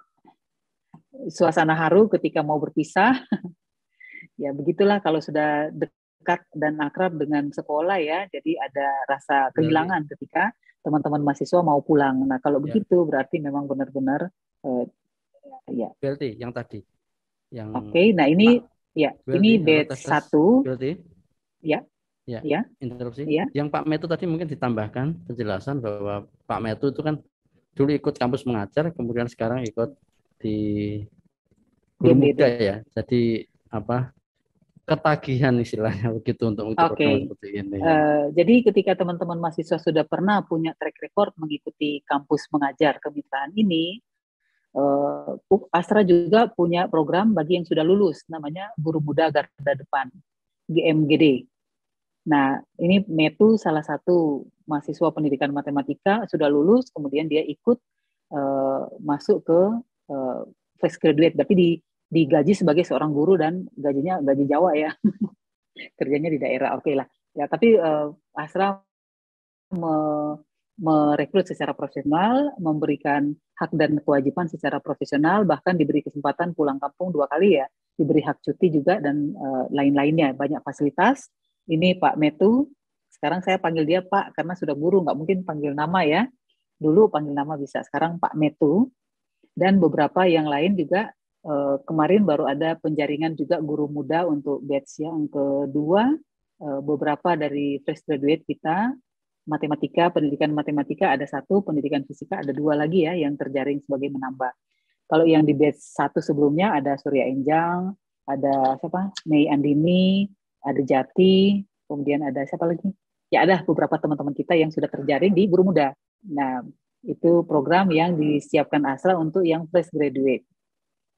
suasana haru ketika mau berpisah. Ya, begitulah kalau sudah dekat dan akrab dengan sekolah ya, jadi ada rasa kehilangan ketika teman-teman mahasiswa mau pulang. Nah, kalau begitu berarti memang benar-benar ya. Berarti yang tadi. Yang Oke, nah ini ya, ini batch 1. Berarti ya. Ya, interupsi. Ya. Yang Pak Metu tadi mungkin ditambahkan penjelasan bahwa Pak Metu itu kan dulu ikut kampus mengajar, kemudian sekarang ikut di guru muda ya. Jadi ketagihan istilahnya begitu untuk program seperti ini. Jadi ketika teman-teman mahasiswa sudah pernah punya track record mengikuti kampus mengajar kemitraan ini, Astra juga punya program bagi yang sudah lulus, namanya Guru Muda Garda Depan, GMGD. Nah, ini Metu salah satu mahasiswa pendidikan matematika, sudah lulus, kemudian dia ikut masuk ke fresh graduate, berarti digaji sebagai seorang guru dan gajinya gaji Jawa ya, kerjanya di daerah, oke lah. Ya, tapi Astra merekrut secara profesional, memberikan hak dan kewajiban secara profesional, bahkan diberi kesempatan pulang kampung 2 kali ya, diberi hak cuti juga dan lain-lainnya, banyak fasilitas. Ini Pak Metu, sekarang saya panggil dia Pak karena sudah guru, nggak mungkin panggil nama ya. Dulu panggil nama bisa, sekarang Pak Metu. Dan beberapa yang lain juga, kemarin baru ada penjaringan juga guru muda untuk batch yang kedua, beberapa dari fresh graduate kita, matematika, pendidikan matematika ada 1, pendidikan fisika ada 2 lagi ya yang terjaring sebagai menambah. Kalau yang di batch 1 sebelumnya ada Surya Enjang, ada siapa? Mei Andini, ada Jati, kemudian ada siapa lagi? Ya ada beberapa teman-teman kita yang sudah terjaring di Guru Muda. Nah, itu program yang disiapkan Astra untuk yang fresh graduate.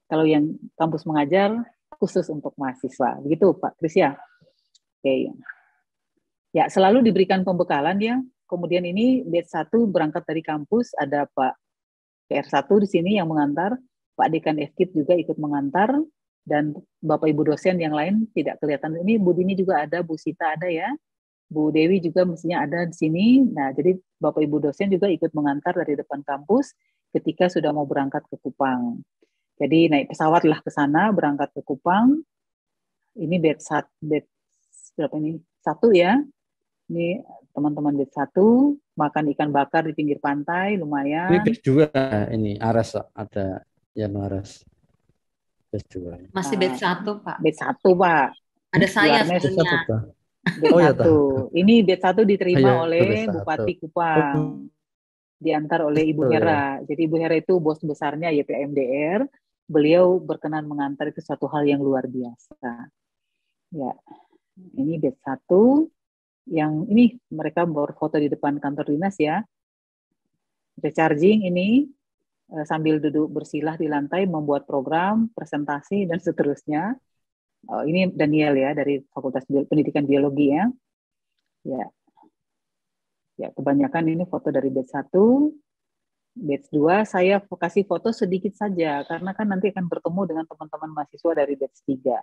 Kalau yang kampus mengajar khusus untuk mahasiswa. Begitu Pak Krisya. Oke. Ya, selalu diberikan pembekalan ya. Kemudian ini batch 1 berangkat dari kampus, ada Pak PR1 di sini yang mengantar, Pak Dekan FKIP juga ikut mengantar, dan Bapak Ibu dosen yang lain tidak kelihatan. Ini Bu Dini juga ada, Bu Sita ada ya, Bu Dewi juga mestinya ada di sini. Nah, jadi Bapak Ibu dosen juga ikut mengantar dari depan kampus ketika sudah mau berangkat ke Kupang. Jadi naik pesawat lah ke sana, berangkat ke Kupang. Ini batch berapa ini? 1 ya. Ini teman-teman batch 1 makan ikan bakar di pinggir pantai, lumayan. Ini batch 2 ini Aras, ada Yano Aras. Batch 2. Masih batch 1, Pak. Batch 1, Pak. Ada saya Luar mes- sebenarnya. Batch Oh, ya, 1. Ini batch 1 diterima Ayo, oleh batch 1. Bupati Kupang. Diantar oleh Ibu Betul, Hera. Jadi Ibu Hera itu bos besarnya YPMDR. Beliau berkenan mengantar, itu satu hal yang luar biasa. Ya, ini batch 1. Yang ini mereka berfoto di depan kantor dinas ya. Recharging ini sambil duduk bersilah di lantai membuat program, presentasi dan seterusnya. Ini Daniel ya dari Fakultas Pendidikan Biologi ya. Ya, kebanyakan ini foto dari batch 1. Batch 2 saya kasih foto sedikit saja karena kan nanti akan bertemu dengan teman-teman mahasiswa dari batch 3.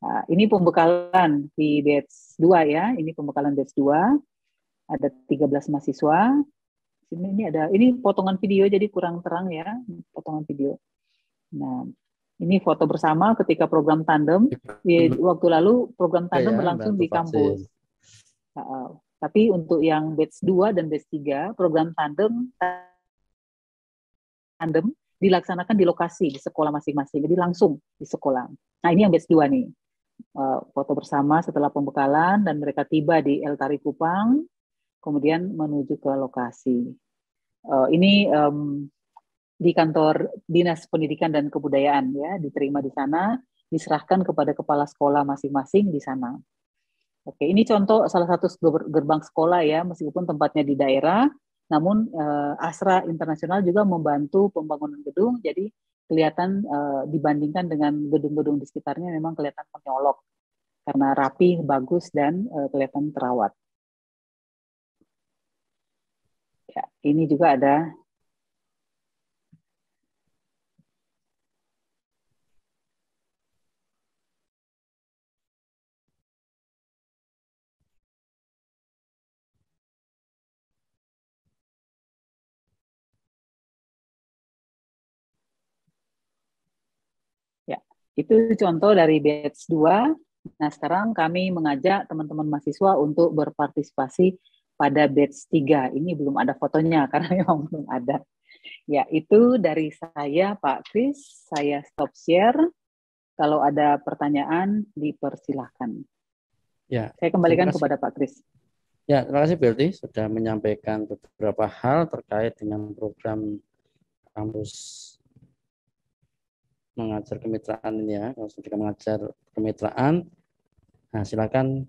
Nah, ini pembekalan di batch 2 ya. Ini pembekalan batch 2. Ada 13 mahasiswa. Ini potongan video jadi kurang terang ya, potongan video. Nah, ini foto bersama ketika program tandem. Di waktu lalu program tandem berlangsung di kampus. Tapi untuk yang batch 2 dan batch 3, program tandem dilaksanakan di lokasi, di sekolah masing-masing. Jadi langsung di sekolah. Nah, ini yang batch 2 nih. Foto bersama setelah pembekalan dan mereka tiba di El Tari Kupang, kemudian menuju ke lokasi. Ini di kantor Dinas Pendidikan dan Kebudayaan ya, diterima di sana, diserahkan kepada kepala sekolah masing-masing di sana. Oke, ini contoh salah satu gerbang sekolah ya, meskipun tempatnya di daerah, namun Asra Internasional juga membantu pembangunan gedung, jadi kelihatan dibandingkan dengan gedung-gedung di sekitarnya memang kelihatan menyolok karena rapi, bagus dan kelihatan terawat. Ya, ini juga ada itu contoh dari batch 2. Nah, sekarang kami mengajak teman-teman mahasiswa untuk berpartisipasi pada batch 3. Ini belum ada fotonya karena memang belum ada. Ya, itu dari saya, Pak Kris. Saya stop share. Kalau ada pertanyaan, dipersilahkan. Ya, saya kembalikan kepada Pak Kris. Ya, terima kasih Berti sudah menyampaikan beberapa hal terkait dengan program kampus mengajar kemitraan ini ya. Kalau sudah mengajar kemitraan, nah silakan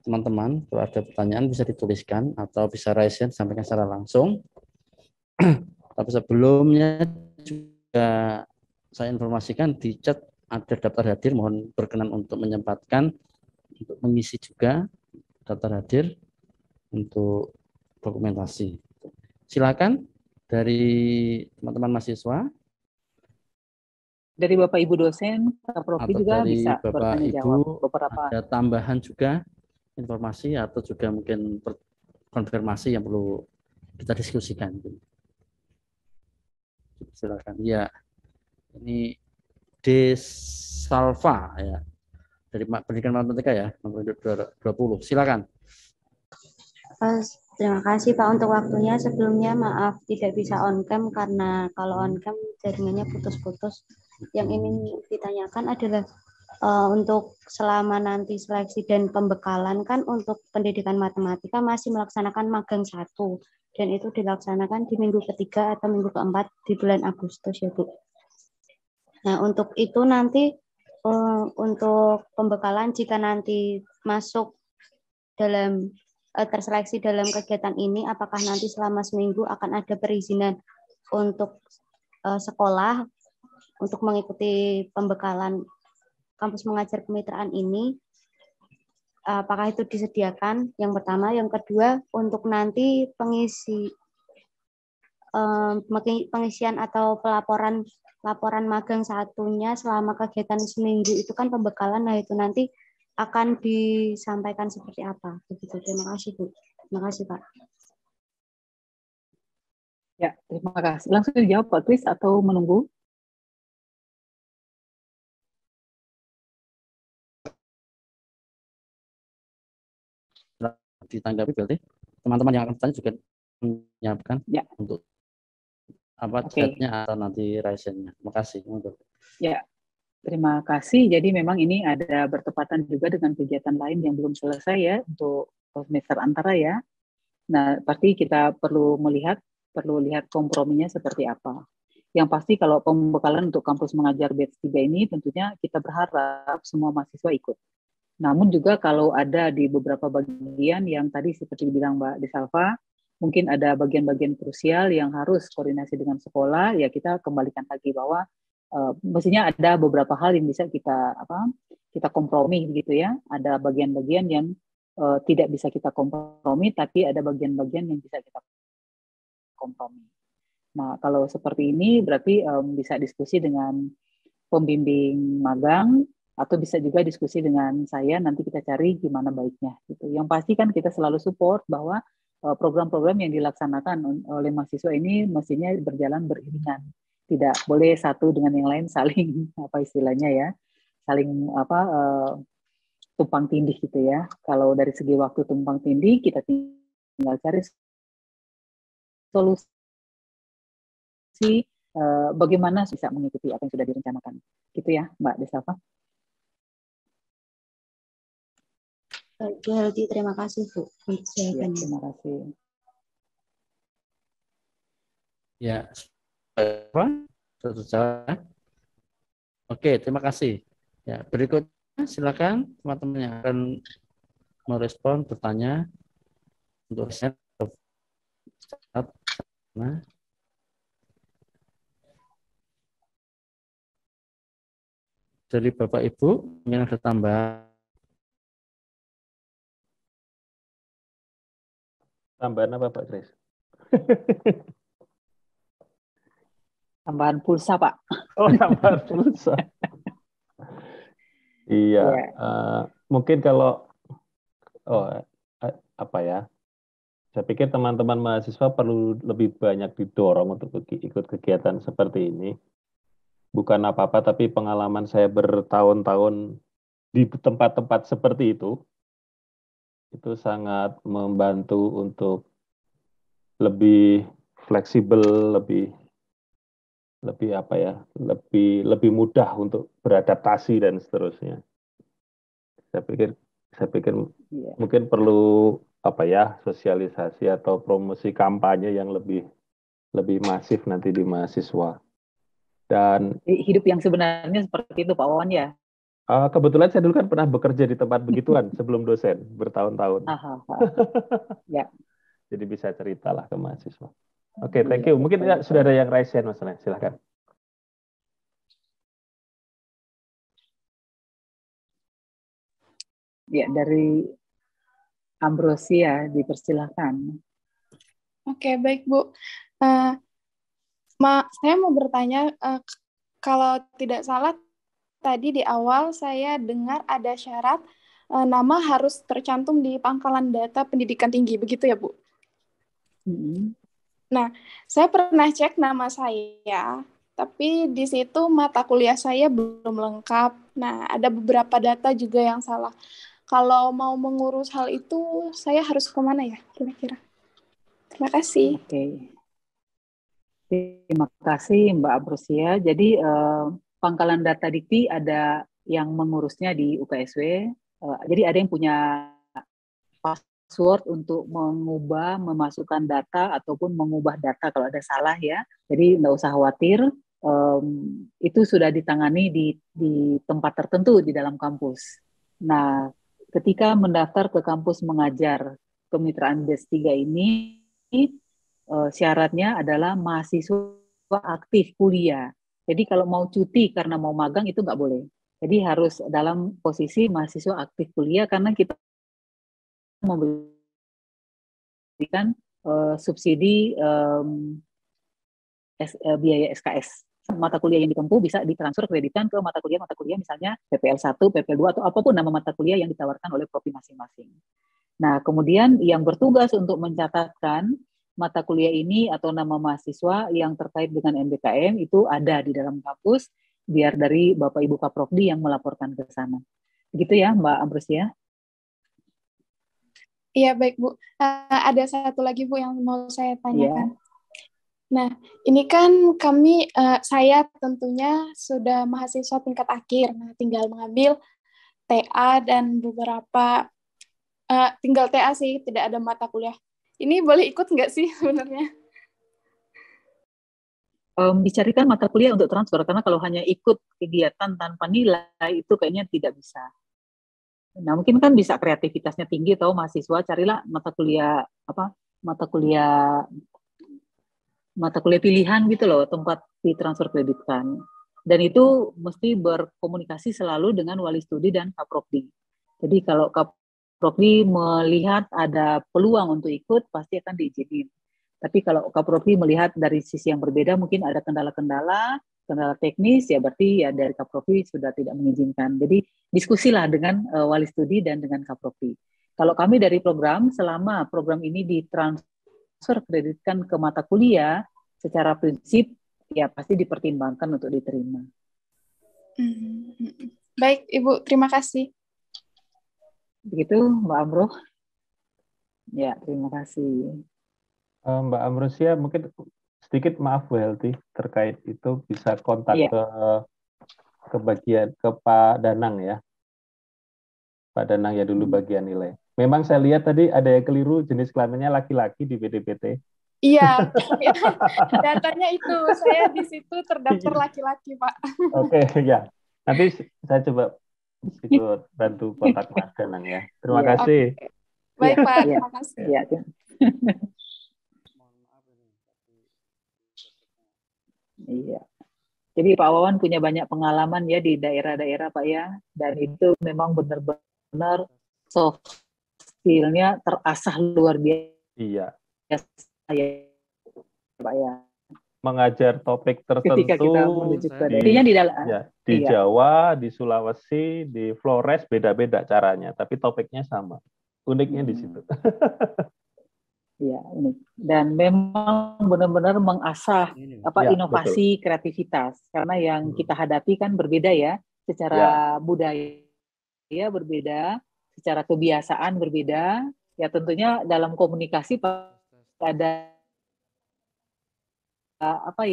teman-teman kalau ada pertanyaan bisa dituliskan atau bisa raise hand sampaikan secara langsung. Tapi sebelumnya juga saya informasikan di chat ada daftar hadir, mohon berkenan untuk menyempatkan untuk mengisi juga daftar hadir untuk dokumentasi. Silakan dari teman-teman mahasiswa. Dari Bapak Ibu dosen, Kak Profi juga dari bisa Bapak bertanya Ibu jawab beberapa. Ada tambahan juga informasi atau juga mungkin konfirmasi yang perlu kita diskusikan. Silakan. Ya, ini Desalva ya dari Pendidikan Matematika ya nomor 20. Silakan. Terima kasih Pak untuk waktunya. Sebelumnya maaf tidak bisa on cam karena kalau on cam jaringannya putus-putus. Yang ingin ditanyakan adalah untuk selama nanti seleksi dan pembekalan kan untuk pendidikan matematika masih melaksanakan magang 1 dan itu dilaksanakan di minggu ketiga atau minggu keempat di bulan Agustus ya Bu. Nah untuk itu nanti untuk pembekalan jika nanti masuk dalam terseleksi dalam kegiatan ini, apakah nanti selama seminggu akan ada perizinan untuk sekolah untuk mengikuti pembekalan kampus mengajar kemitraan ini? Apakah itu disediakan? Yang pertama, yang kedua, untuk nanti pengisian atau laporan magang satunya selama kegiatan seminggu itu kan pembekalan, nah itu nanti akan disampaikan seperti apa? Begitu. Terima kasih Bu. Terima kasih Pak. Ya, terima kasih. Langsung dijawab Pak Kris atau menunggu? Ditanggapi berarti teman-teman yang akan bertanya juga menyiapkan ya. Untuk apa chatnya atau nanti raise-nya. Terima kasih. Ya. Terima kasih. Jadi memang ini ada bertepatan juga dengan kegiatan lain yang belum selesai ya untuk semester antara ya. Nah, pasti kita perlu lihat komprominya seperti apa. Yang pasti kalau pembekalan untuk kampus mengajar batch 3 ini tentunya kita berharap semua mahasiswa ikut. Namun juga kalau ada di beberapa bagian yang tadi seperti dibilang Mbak Desalva, mungkin ada bagian-bagian krusial yang harus koordinasi dengan sekolah, ya kita kembalikan lagi bahwa mestinya ada beberapa hal yang bisa kita kompromi gitu ya. Ada bagian-bagian yang tidak bisa kita kompromi, tapi ada bagian-bagian yang bisa kita kompromi. Nah, kalau seperti ini berarti bisa diskusi dengan pembimbing magang atau bisa juga diskusi dengan saya, nanti kita cari gimana baiknya gitu. Yang pasti kan kita selalu support bahwa program-program yang dilaksanakan oleh mahasiswa ini mestinya berjalan beriringan. Tidak boleh satu dengan yang lain saling apa istilahnya ya, saling tumpang tindih gitu ya. Kalau dari segi waktu tumpang tindih, kita tinggal cari solusi bagaimana bisa mengikuti apa yang sudah direncanakan. Gitu ya, Mbak Desalva. Baik, Bu Heldi, terima kasih Bu. Ya, terima kasih. Ya, apa? Oke, terima kasih. Ya, berikutnya silakan teman-teman yang akan merespon, bertanya untuk set. Nah, dari Bapak Ibu yang ada tambahan. Tambahan apa Pak Kris? Tambahan pulsa, Pak. Oh, tambahan pulsa. Iya, mungkin kalau apa ya? Saya pikir teman-teman mahasiswa perlu lebih banyak didorong untuk ikut kegiatan seperti ini. Bukan apa-apa, tapi pengalaman saya bertahun-tahun di tempat-tempat seperti itu sangat membantu untuk lebih fleksibel, lebih apa ya, lebih mudah untuk beradaptasi dan seterusnya. Saya pikir mungkin perlu apa ya, sosialisasi atau promosi kampanye yang lebih masif nanti di mahasiswa. Dan hidup yang sebenarnya seperti itu Pak Wawan ya. Kebetulan saya dulu kan pernah bekerja di tempat begituan sebelum dosen bertahun-tahun. Ya. Jadi bisa ceritalah ke mahasiswa. Oke, thank you. Mungkin sudah ada yang raise hand masalahnya. Silakan. Ya, dari Ambrosia dipersilahkan. Oke, baik Bu. Saya mau bertanya, kalau tidak salah tadi di awal saya dengar ada syarat nama harus tercantum di pangkalan data pendidikan tinggi, begitu ya Bu? Nah, saya pernah cek nama saya, tapi di situ mata kuliah saya belum lengkap. Nah, ada beberapa data juga yang salah. Kalau mau mengurus hal itu, saya harus kemana ya kira-kira? Terima kasih. Oke. Terima kasih Mbak Ambrosia. Jadi pangkalan data Dikti ada yang mengurusnya di UKSW. Jadi ada yang punya password untuk mengubah, memasukkan data ataupun mengubah data kalau ada salah ya. Jadi nggak usah khawatir. Itu sudah ditangani di tempat tertentu di dalam kampus. Nah, ketika mendaftar ke kampus mengajar kemitraan batch 3 ini, syaratnya adalah mahasiswa aktif kuliah. Jadi kalau mau cuti karena mau magang itu nggak boleh. Jadi harus dalam posisi mahasiswa aktif kuliah karena kita memberikan subsidi biaya SKS. Mata kuliah yang ditempuh bisa ditransfer kreditan ke mata kuliah misalnya PPL 1, PPL 2 atau apapun nama mata kuliah yang ditawarkan oleh prodi masing-masing. Nah, kemudian yang bertugas untuk mencatatkan mata kuliah ini atau nama mahasiswa yang terkait dengan MBKM itu ada di dalam kampus, biar dari Bapak Ibu Kaprofdi yang melaporkan ke sana. Begitu ya, Mbak Ambrosia? Iya, baik Bu. Ada satu lagi Bu yang mau saya tanyakan. Nah, ini kan saya tentunya sudah mahasiswa tingkat akhir. Nah, tinggal mengambil TA dan beberapa, tinggal TA sih, tidak ada mata kuliah. Ini boleh ikut nggak sih sebenarnya? Dicarikan mata kuliah untuk transfer, karena kalau hanya ikut kegiatan tanpa nilai, itu kayaknya tidak bisa. Nah, mungkin kan bisa kreativitasnya tinggi, atau mahasiswa, carilah mata kuliah pilihan gitu loh, tempat ditransfer kreditkan. Dan itu mesti berkomunikasi selalu dengan wali studi dan Kaprodi. Jadi kalau Kaprodi melihat ada peluang untuk ikut, pasti akan diizinin. Tapi kalau Kaprodi melihat dari sisi yang berbeda, mungkin ada kendala teknis, ya berarti ya dari Kaprodi sudah tidak mengizinkan. Jadi diskusilah dengan wali studi dan dengan Kaprodi. Kalau kami dari program, selama program ini ditransfer kreditkan ke mata kuliah, secara prinsip ya pasti dipertimbangkan untuk diterima. Baik, Ibu, terima kasih. Begitu, Mbak Amroh. Ya, terima kasih. Mbak Amrosia, mungkin sedikit maaf Bu Helti terkait itu, bisa kontak ke Pak Danang ya. Pak Danang ya dulu bagian nilai. Memang saya lihat tadi ada yang keliru, jenis kelaminnya laki-laki di PDPT. Iya, datanya itu saya di situ terdaftar laki-laki, Pak. Oke, ya. Nanti saya coba ikut bantu kontak Mas Danang ya. Terima kasih. Okay. Baik, Pak. Terima kasih. Ya. Iya. Jadi Pak Wawan punya banyak pengalaman ya di daerah-daerah Pak ya, dan itu memang benar-benar soft skill-nya terasah luar biasa. Iya. Ya, Pak ya. Mengajar topik tertentu ketika kita menuju ke di Jawa, di Sulawesi, di Flores beda-beda caranya, tapi topiknya sama. Uniknya di situ. Ya, unik. Dan memang benar-benar mengasah inovasi, kreativitas, karena yang kita hadapi kan berbeda ya, secara budaya berbeda, secara kebiasaan berbeda. Ya tentunya dalam komunikasi ada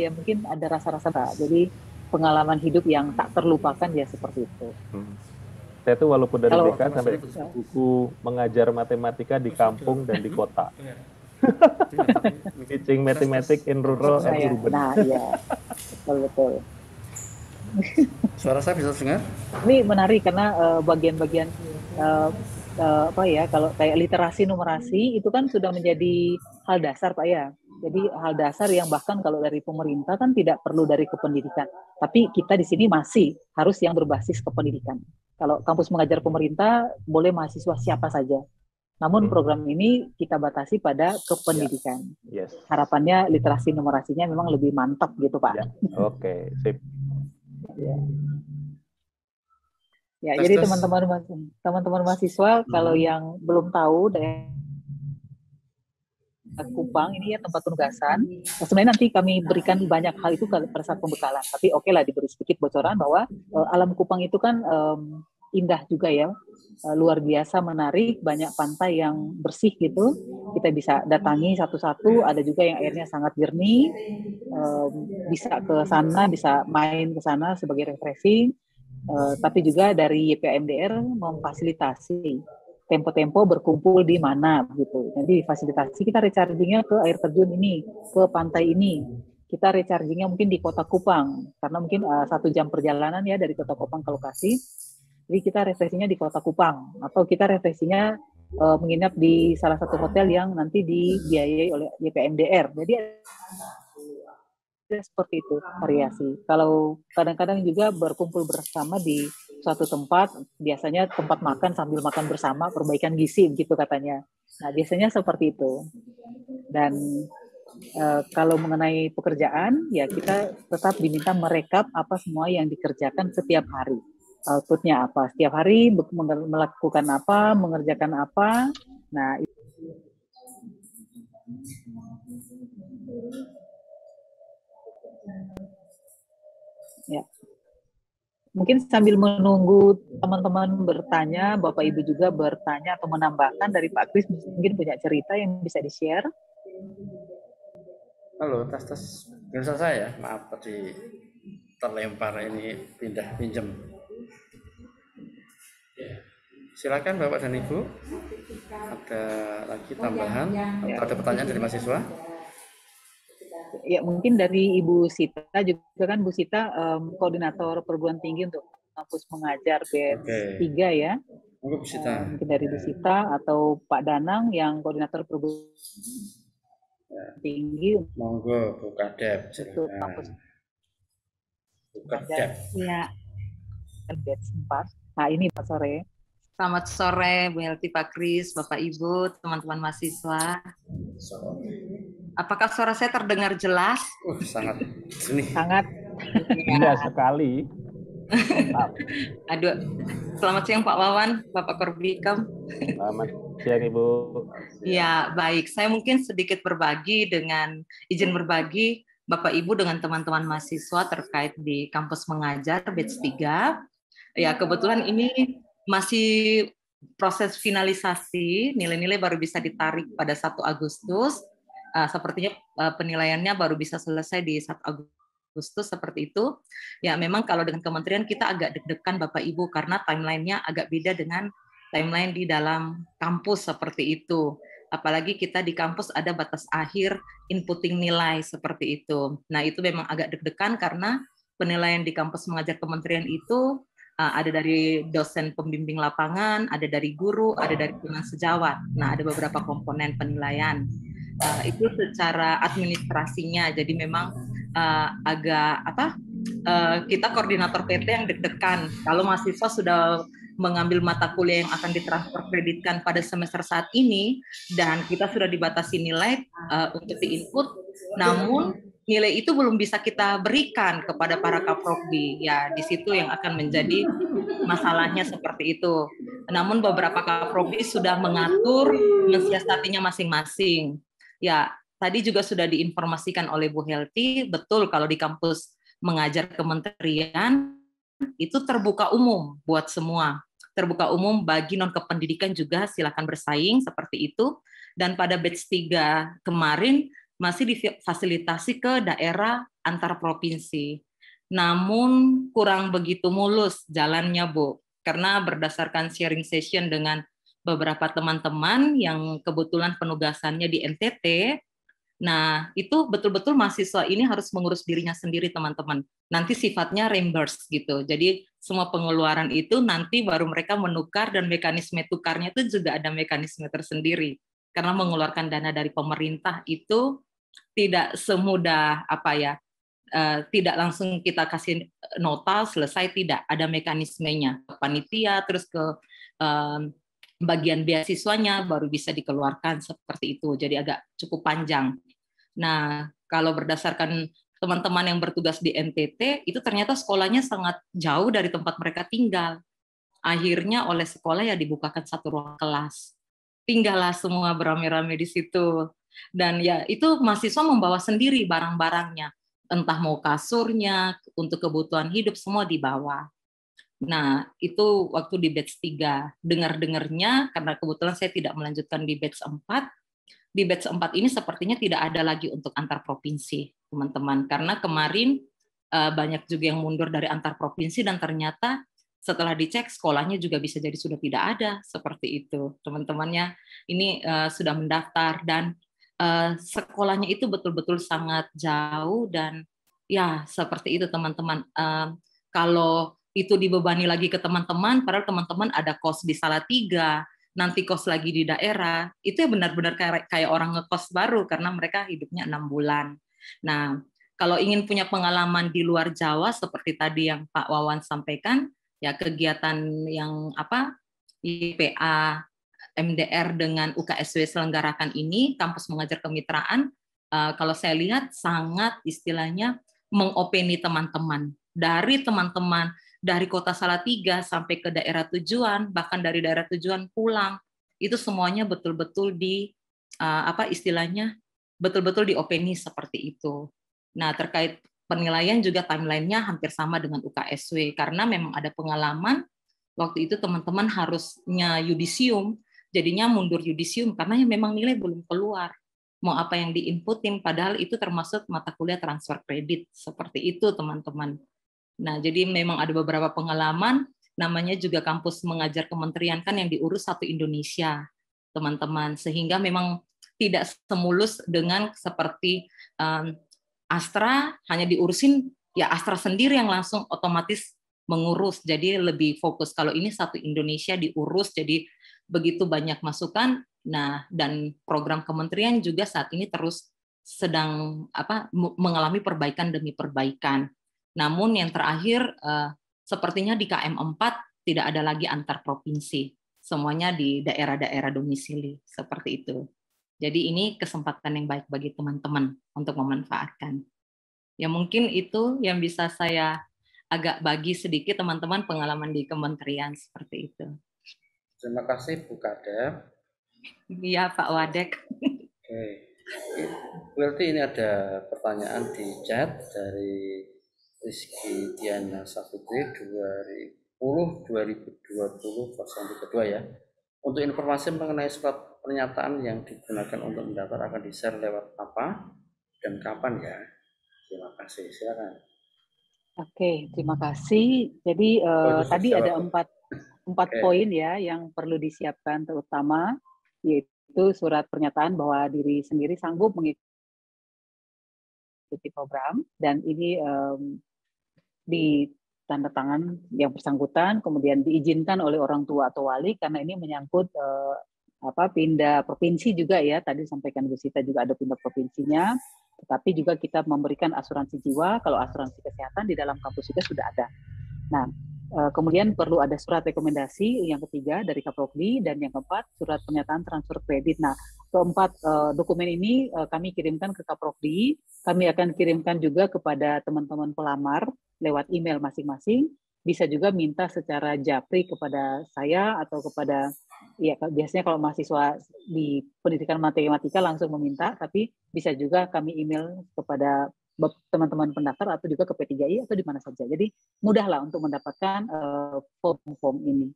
mungkin ada rasa-rasa, jadi pengalaman hidup yang tak terlupakan ya seperti itu. Saya tuh walaupun dari BK sampai buku mengajar matematika di kampung dan di kota. Teaching mathematics in rural and urban. Nah, ya, betul. Suara saya bisa dengar? Ini menarik karena bagian-bagian kalau kayak literasi numerasi itu kan sudah menjadi hal dasar Pak ya. Jadi hal dasar yang bahkan kalau dari pemerintah kan tidak perlu dari kependidikan. Tapi kita di sini masih harus yang berbasis kependidikan. Kalau kampus mengajar pemerintah boleh mahasiswa siapa saja. Namun program ini kita batasi pada kependidikan. Yes. Harapannya literasi numerasinya memang lebih mantap gitu Pak. Oke, sip. Ya, jadi teman-teman mahasiswa kalau yang belum tahu daerah Kupang ini ya tempat penugasan. Sebenarnya nanti kami berikan banyak hal itu pada saat pembekalan. Tapi oke lah diberi sedikit bocoran bahwa alam Kupang itu kan indah juga ya, luar biasa menarik, banyak pantai yang bersih gitu. Kita bisa datangi satu-satu. Ada juga yang airnya sangat jernih. Bisa ke sana, bisa main ke sana sebagai refreshing. Tapi juga dari YPMDR memfasilitasi tempo-tempo berkumpul di mana gitu. Jadi fasilitasi kita rechargingnya ke air terjun ini, ke pantai ini. Kita rechargingnya mungkin di Kota Kupang karena mungkin 1 jam perjalanan ya dari Kota Kupang ke lokasi. Jadi kita refreshingnya di Kota Kupang atau kita refreshingnya menginap di salah satu hotel yang nanti dibiayai oleh YPMDR. Jadi seperti itu variasi. Kalau kadang-kadang juga berkumpul bersama di suatu tempat, biasanya tempat makan sambil makan bersama, perbaikan gizi gitu katanya. Nah biasanya seperti itu. Dan kalau mengenai pekerjaan, ya kita tetap diminta merekap apa semua yang dikerjakan setiap hari. Outputnya apa? Setiap hari melakukan apa, mengerjakan apa. Nah ya. Mungkin sambil menunggu teman-teman bertanya, Bapak Ibu juga bertanya atau menambahkan dari Pak Kris, mungkin punya cerita yang bisa di-share. Halo, tes. Bisa saya? Maaf tadi terlempar ini pinjam. Silakan Bapak dan Ibu. Ada lagi tambahan atau ada pertanyaan dari mahasiswa? Ya, mungkin dari Ibu Sita juga kan, Bu Sita koordinator perguruan tinggi untuk kampus mengajar batch 3 ya. Monggo Bu Sita. Mungkin dari Bu Sita atau Pak Danang yang koordinator perguruan tinggi Monggo Bu Kadep. untuk kampus Bu Kadep. Ya, batch 4. Nah, ini Pak sore. selamat sore Bu Helti, Pak Kris, Bapak Ibu, teman-teman mahasiswa. Apakah suara saya terdengar jelas? Sangat jernih. Sangat. Iya sekali. Aduh, selamat siang Pak Wawan, Bapak Korbikam. Selamat siang Ibu. Ya, baik. Saya mungkin sedikit izin berbagi Bapak Ibu dengan teman-teman mahasiswa terkait di kampus mengajar batch 3. Ya, kebetulan ini masih proses finalisasi, nilai-nilai baru bisa ditarik pada 1 Agustus. Sepertinya penilaiannya baru bisa selesai di 1 Agustus seperti itu. Ya, memang kalau dengan kementerian kita agak deg-degan Bapak Ibu karena timeline-nya agak beda dengan timeline di dalam kampus seperti itu. Apalagi kita di kampus ada batas akhir inputting nilai seperti itu. Nah, itu memang agak deg-degan karena penilaian di kampus mengajar kementerian itu ada dari dosen pembimbing lapangan, ada dari guru, ada dari teman sejawat. Nah, ada beberapa komponen penilaian. Itu secara administrasinya, jadi memang agak kita koordinator PT yang deg-degan. Kalau mahasiswa sudah mengambil mata kuliah yang akan ditransfer kreditkan pada semester saat ini, dan kita sudah dibatasi nilai untuk di-input, namun nilai itu belum bisa kita berikan kepada para kaprodi. Ya, di situ yang akan menjadi masalahnya seperti itu. Namun beberapa kaprodi sudah mengatur, mensiasatinya masing-masing. Ya, tadi juga sudah diinformasikan oleh Bu Helti, betul kalau di kampus mengajar kementerian itu terbuka umum buat semua. Terbuka umum bagi non-kependidikan juga silakan bersaing seperti itu. Dan pada batch 3 kemarin masih difasilitasi ke daerah antar provinsi. Namun kurang begitu mulus jalannya, Bu. Karena berdasarkan sharing session dengan beberapa teman-teman yang kebetulan penugasannya di NTT, nah itu betul-betul mahasiswa ini harus mengurus dirinya sendiri, teman-teman. Nanti sifatnya reimburse gitu. Jadi semua pengeluaran itu nanti baru mereka menukar, dan mekanisme tukarnya itu juga ada mekanisme tersendiri. Karena mengeluarkan dana dari pemerintah itu tidak semudah tidak langsung kita kasih nota selesai, tidak, ada mekanismenya. Panitia terus ke bagian beasiswanya baru bisa dikeluarkan seperti itu. Jadi agak cukup panjang. Nah, kalau berdasarkan teman-teman yang bertugas di NTT, itu ternyata sekolahnya sangat jauh dari tempat mereka tinggal. Akhirnya oleh sekolah ya dibukakan 1 ruang kelas. Tinggallah semua beramai-ramai di situ. Dan ya itu mahasiswa membawa sendiri barang-barangnya. Entah mau kasurnya, untuk kebutuhan hidup, semua dibawa. Nah, itu waktu di batch 3. Dengar-dengarnya, karena kebetulan saya tidak melanjutkan di batch 4, di batch 4 ini sepertinya tidak ada lagi untuk antar provinsi, teman-teman. Karena kemarin banyak juga yang mundur dari antar provinsi, dan ternyata setelah dicek sekolahnya juga bisa jadi sudah tidak ada, seperti itu. Teman-temannya ini sudah mendaftar, dan sekolahnya itu betul-betul sangat jauh, dan ya seperti itu, teman-teman. Kalau itu dibebani lagi ke teman-teman, padahal teman-teman ada kos di Salatiga, nanti kos lagi di daerah, itu ya benar-benar kayak orang ngekos baru, karena mereka hidupnya 6 bulan. Nah, kalau ingin punya pengalaman di luar Jawa, seperti tadi yang Pak Wawan sampaikan, ya kegiatan yang IPA, MDR dengan UKSW selenggarakan ini, kampus mengajar kemitraan, kalau saya lihat sangat istilahnya mengopeni teman-teman. Dari teman-teman dari kota Salatiga sampai ke daerah tujuan, bahkan dari daerah tujuan pulang, itu semuanya betul-betul istilahnya betul-betul diopeni seperti itu. Nah, terkait penilaian juga timeline-nya hampir sama dengan UKSW, karena memang ada pengalaman waktu itu teman-teman harusnya yudisium, jadinya mundur yudisium karena memang nilai belum keluar. mau apa yang diinputin, padahal itu termasuk mata kuliah transfer kredit. Seperti itu, teman-teman. Nah, jadi memang ada beberapa pengalaman, namanya juga kampus mengajar kementerian kan yang diurus satu Indonesia, teman-teman. Sehingga memang tidak semulus dengan seperti Astra, hanya diurusin, ya Astra sendiri yang langsung otomatis mengurus, jadi lebih fokus. Kalau ini satu Indonesia diurus, jadi begitu banyak masukan. Nah, dan program kementerian juga saat ini terus sedang mengalami perbaikan demi perbaikan. Namun yang terakhir, sepertinya di KM4 tidak ada lagi antar provinsi, semuanya di daerah-daerah domisili, seperti itu. Jadi ini kesempatan yang baik bagi teman-teman untuk memanfaatkan. Ya mungkin itu yang bisa saya agak bagi sedikit teman-teman pengalaman di kementerian seperti itu. Terima kasih Bu Kadep. Iya Pak Wadek. Oke. Berarti ini ada pertanyaan di chat dari Rizky Diana Safitri 2020-2032 ya. Untuk informasi mengenai surat pernyataan yang digunakan untuk mendaftar akan di-share lewat apa dan kapan ya? Terima kasih. Silakan. Oke, terima kasih. Jadi tadi ada empat poin ya yang perlu disiapkan, terutama yaitu surat pernyataan bahwa diri sendiri sanggup mengikuti program, dan ini di tanda tangan yang bersangkutan, kemudian diizinkan oleh orang tua atau wali, karena ini menyangkut pindah provinsi juga ya. Tadi sampaikan Bu Sita juga ada pindah provinsinya, tetapi juga kita memberikan asuransi jiwa. Kalau asuransi kesehatan di dalam kampus juga sudah ada. Nah, kemudian perlu ada surat rekomendasi yang ketiga dari Kaprokdi, dan yang keempat surat pernyataan transfer kredit. Nah, keempat dokumen ini kami kirimkan ke Kaprokdi. Kami akan kirimkan juga kepada teman-teman pelamar lewat email masing-masing. Bisa juga minta secara japri kepada saya atau kepada, ya biasanya kalau mahasiswa di pendidikan matematika langsung meminta, tapi bisa juga kami email kepada teman-teman pendaftar atau juga ke P3I atau di mana saja. Jadi mudahlah untuk mendapatkan form-form ini.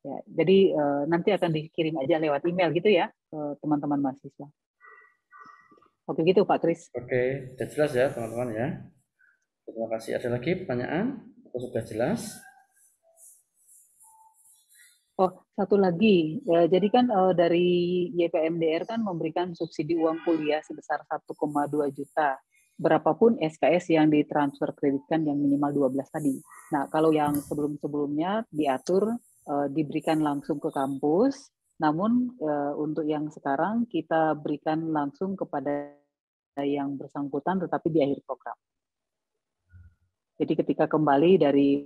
Ya, jadi nanti akan dikirim aja lewat email gitu ya ke teman-teman mahasiswa. Oke gitu Pak Kris. Oke, sudah jelas ya teman-teman ya. Terima kasih. Ada lagi pertanyaan? Atau sudah jelas? Oh, satu lagi. Ya, jadi kan dari YPMDR kan memberikan subsidi uang kuliah sebesar 1,2 juta. Berapapun SKS yang ditransfer kreditkan yang minimal 12 tadi. Nah, kalau yang sebelum-sebelumnya diatur diberikan langsung ke kampus, namun untuk yang sekarang kita berikan langsung kepada yang bersangkutan tetapi di akhir program. Jadi ketika kembali dari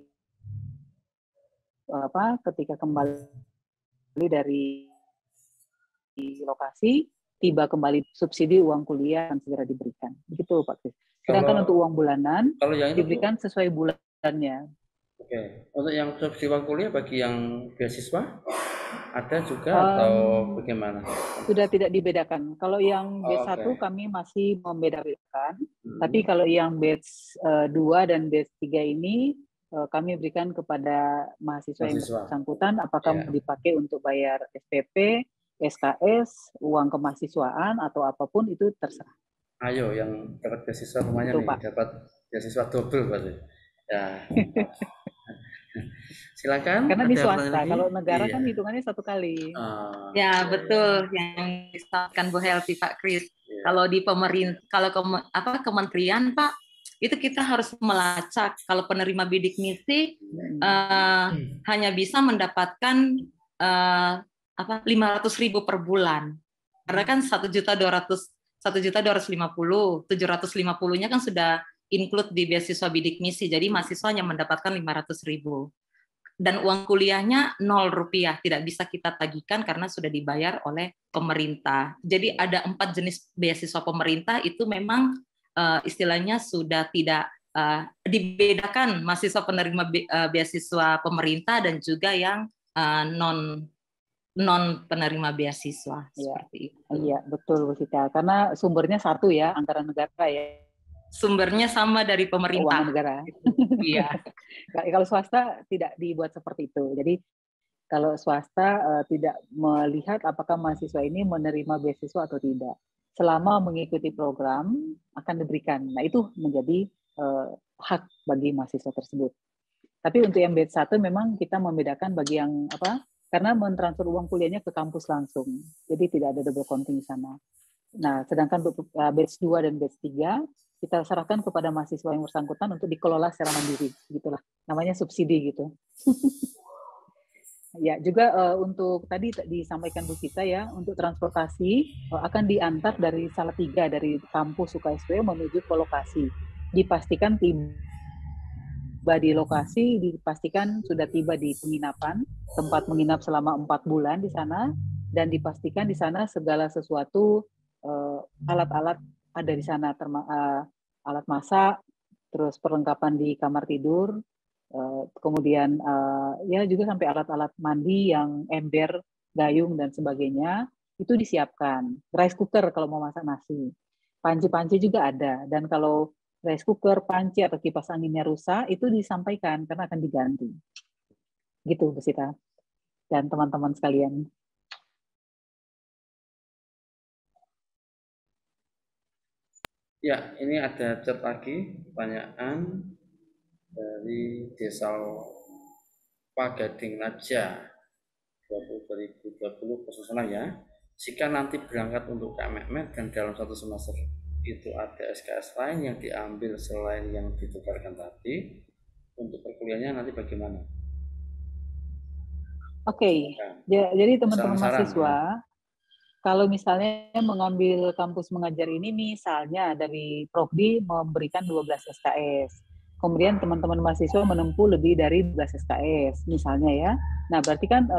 lokasi, tiba kembali subsidi uang kuliah akan segera diberikan. Begitu Pak Kris. Sedangkan untuk uang bulanan diberikan sesuai bulannya. Oke. Untuk yang subsidi uang kuliah bagi yang beasiswa ada juga atau bagaimana? Sudah tidak dibedakan. Kalau yang B1 kami masih membedakan, tapi kalau yang batch 2 dan batch 3 ini kami berikan kepada mahasiswa yang bersangkutan apakah mau dipakai untuk bayar SPP, SKS, uang kemahasiswaan atau apapun itu terserah. Ayo yang dapat beasiswa rumahnya nih, dapat beasiswa double berarti. Ya. Silakan. Karena di swasta, kalau negara kan hitungannya satu kali. Ya betul yang disampaikan Bu Helvi Pak Kris. Kalau di pemerintah, kalau kementerian Pak, itu kita harus melacak. Kalau penerima bidik misi hanya bisa mendapatkan 500.000 per bulan. Karena kan 1.250.000, 750-nya kan sudah include di beasiswa bidik misi. Jadi mahasiswa hanya mendapatkan 500.000. Dan uang kuliahnya Rp0, tidak bisa kita tagihkan karena sudah dibayar oleh pemerintah. Jadi ada 4 jenis beasiswa pemerintah itu memang istilahnya sudah tidak dibedakan, mahasiswa penerima beasiswa pemerintah dan juga yang non penerima beasiswa. Seperti itu. Iya, betul Bu Sita. Karena sumbernya satu ya, antara negara ya. Sumbernya sama dari pemerintah. Keuangan negara. Iya. Kalau swasta tidak dibuat seperti itu. Jadi kalau swasta tidak melihat apakah mahasiswa ini menerima beasiswa atau tidak. selama mengikuti program akan diberikan. Nah, itu menjadi hak bagi mahasiswa tersebut. Tapi untuk yang batch 1 memang kita membedakan bagi yang apa? Karena mentransfer uang kuliahnya ke kampus langsung. Jadi tidak ada double counting di sana. Nah, sedangkan untuk batch 2 dan batch 3 kita serahkan kepada mahasiswa yang bersangkutan untuk dikelola secara mandiri, gitulah. Namanya subsidi gitu. Ya, juga untuk tadi disampaikan Bu Kita ya, untuk transportasi akan diantar dari Salatiga dari kampus UKSW menuju ke lokasi. Dipastikan tiba di lokasi, dipastikan sudah tiba di penginapan, tempat menginap selama 4 bulan di sana, dan dipastikan di sana segala sesuatu alat-alat ada di sana, alat masak, terus perlengkapan di kamar tidur, kemudian ya juga sampai alat-alat mandi yang ember, gayung dan sebagainya itu disiapkan. Rice cooker kalau mau masak nasi, panci-panci juga ada. Dan kalau rice cooker, panci atau kipas anginnya rusak itu disampaikan karena akan diganti. Gitu Bu Sita dan teman-teman sekalian. Ya, ini ada chat lagi pertanyaan dari Desa Pagading Naja 2020 khususnya ya. Jika nanti berangkat untuk KMM dan dalam 1 semester itu ada SKS lain yang diambil selain yang ditukarkan tadi, untuk perkuliahannya nanti bagaimana? Oke, jadi teman-teman mahasiswa, kalau misalnya mengambil kampus mengajar ini misalnya dari Prodi memberikan 12 SKS, kemudian teman-teman mahasiswa menempuh lebih dari 12 SKS misalnya ya. Nah, berarti kan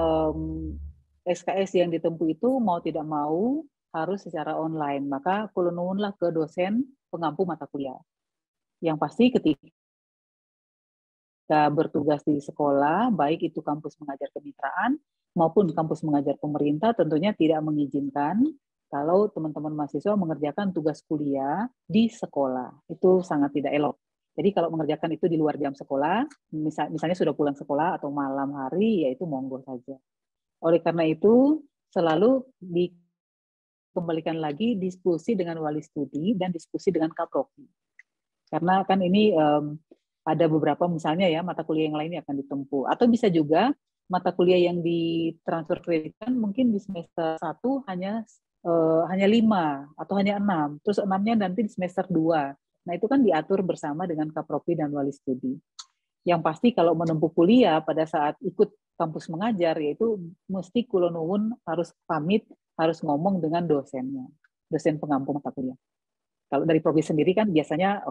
SKS yang ditempuh itu mau tidak mau harus secara online, maka kula nuwunlah ke dosen pengampu mata kuliah. Yang pasti ketika bertugas di sekolah, baik itu kampus mengajar kemitraan maupun kampus mengajar pemerintah, tentunya tidak mengizinkan kalau teman-teman mahasiswa mengerjakan tugas kuliah di sekolah. Itu sangat tidak elok. Jadi kalau mengerjakan itu di luar jam sekolah, misalnya sudah pulang sekolah atau malam hari, yaitu monggo saja. Oleh karena itu, selalu dikembalikan lagi diskusi dengan wali studi dan diskusi dengan Kaproki. Karena kan ini ada beberapa misalnya ya mata kuliah yang lainnya akan ditempuh. Atau bisa juga mata kuliah yang ditransfer kreditkan mungkin di semester 1 hanya 5 atau hanya 6. Terus 6-nya nanti di semester 2. Nah itu kan diatur bersama dengan Kaproki dan wali studi. Yang pasti kalau menempuh kuliah pada saat ikut kampus mengajar, yaitu mesti kula nuwun harus pamit, harus ngomong dengan dosennya, dosen pengampu mata kuliah. Kalau dari prodi sendiri kan biasanya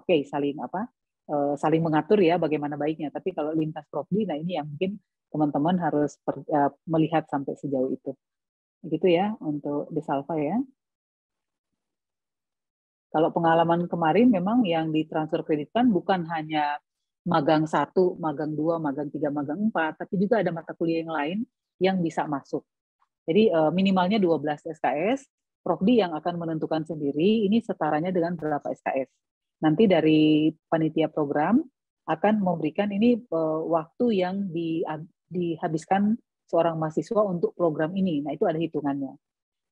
saling mengatur ya bagaimana baiknya. Tapi kalau lintas prodi, nah ini yang mungkin teman-teman harus melihat sampai sejauh itu. Gitu ya untuk Desalva ya. Kalau pengalaman kemarin memang yang ditransfer kreditkan bukan hanya magang 1, magang 2, magang 3, magang 4, tapi juga ada mata kuliah yang lain yang bisa masuk. Jadi minimalnya 12 SKS, Prodi yang akan menentukan sendiri ini setaranya dengan berapa SKS. Nanti dari panitia program akan memberikan ini waktu yang dihabiskan seorang mahasiswa untuk program ini. Nah, itu ada hitungannya.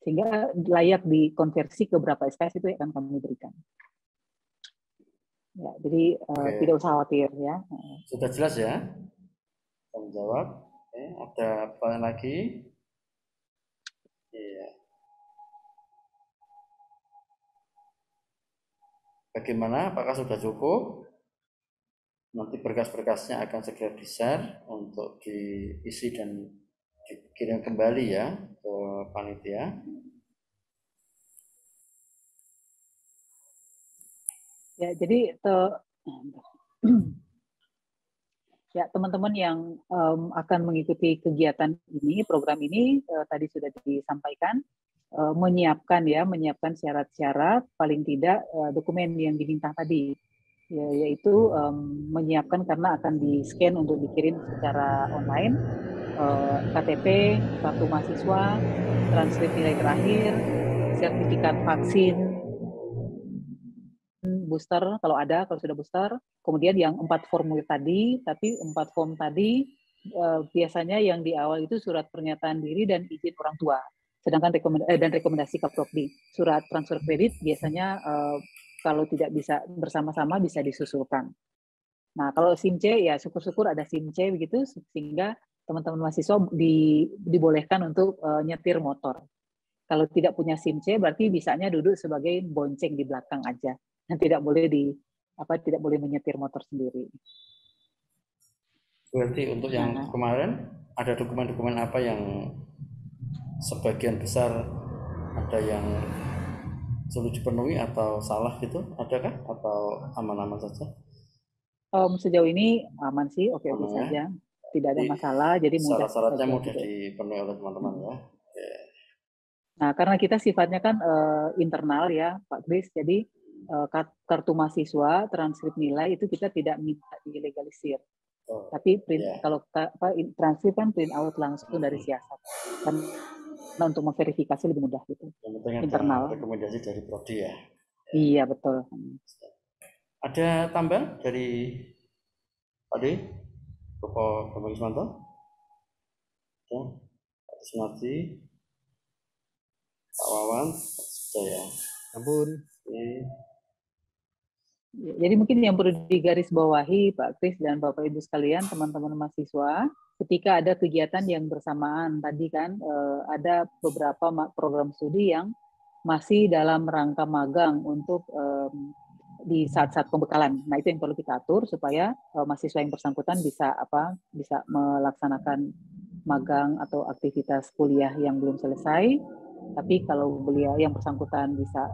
Sehingga layak dikonversi ke berapa SKS itu yang akan kami berikan. Ya, jadi tidak usah khawatir ya. Sudah jelas ya? Tanggung jawab. Oke, ada pertanyaan lagi? Iya. Bagaimana? Apakah sudah cukup? Nanti berkas-berkasnya akan segera di-share untuk diisi dan dikirim kembali ya ke panitia. Ya, jadi ya teman-teman yang akan mengikuti kegiatan ini, program ini tadi sudah disampaikan, menyiapkan syarat-syarat paling tidak dokumen yang diminta tadi, yaitu menyiapkan karena akan di-scan untuk dikirim secara online, KTP, kartu mahasiswa, transkrip nilai terakhir, sertifikat vaksin booster kalau sudah booster, kemudian yang 4 formulir tadi, tapi 4 form tadi biasanya yang di awal itu surat pernyataan diri dan izin orang tua. Sedangkan rekomendasi Kapropdi, surat transfer kredit biasanya kalau tidak bisa bersama-sama bisa disusulkan. Nah, kalau SIM C ya syukur-syukur ada SIM C begitu, sehingga teman-teman mahasiswa dibolehkan untuk nyetir motor. Kalau tidak punya SIM C berarti bisanya duduk sebagai bonceng di belakang aja, dan tidak boleh menyetir motor sendiri. Berarti untuk yang kemarin ada dokumen-dokumen apa yang sebagian besar ada yang sulit dipenuhi atau salah gitu, adakah atau aman-aman saja? Sejauh ini aman sih, oke-oke saja, tidak ada masalah, jadi mudah. Syarat-syaratnya mudah dipenuhi oleh teman-teman ya. Nah, karena kita sifatnya kan internal ya, Pak Kris, jadi kartu mahasiswa, transkrip nilai itu kita tidak minta dilegalisir. Tapi kalau transkrip kan print out langsung dari siasat. Nah, untuk memverifikasi lebih mudah gitu. Internal. Rekomendasi dari Prodi ya. Iya, betul. Ada tambahan dari Pak D, Bapak Ismanto? Pak Sunardi, Pak Wawan, sudah ya. Ampun. Jadi mungkin yang perlu digarisbawahi Pak Kris dan Bapak Ibu sekalian, teman-teman mahasiswa, ketika ada kegiatan yang bersamaan tadi kan ada beberapa program studi yang masih dalam rangka magang untuk di saat-saat pembekalan. Nah, itu yang perlu kita atur supaya mahasiswa yang bersangkutan bisa melaksanakan magang atau aktivitas kuliah yang belum selesai. Tapi kalau beliau yang bersangkutan bisa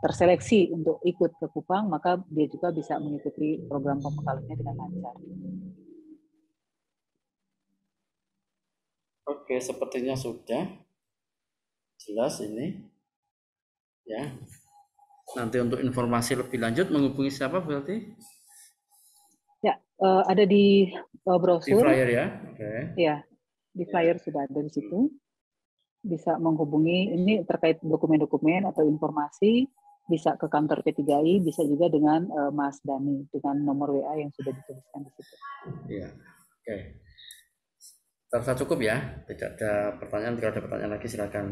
terseleksi untuk ikut ke Kupang, maka dia juga bisa mengikuti program pembekalannya dengan lancar. Oke, sepertinya sudah jelas ini. Ya. Nanti untuk informasi lebih lanjut menghubungi siapa berarti? Ya, ada di brosur. Di flyer ya. Ya, di flyer sudah ada di situ. Bisa menghubungi ini terkait dokumen-dokumen atau informasi, bisa ke kantor P3I, bisa juga dengan Mas Dani dengan nomor WA yang sudah dituliskan di situ. Iya, oke. Terasa cukup ya, tidak ada pertanyaan. Kalau ada pertanyaan lagi silakan.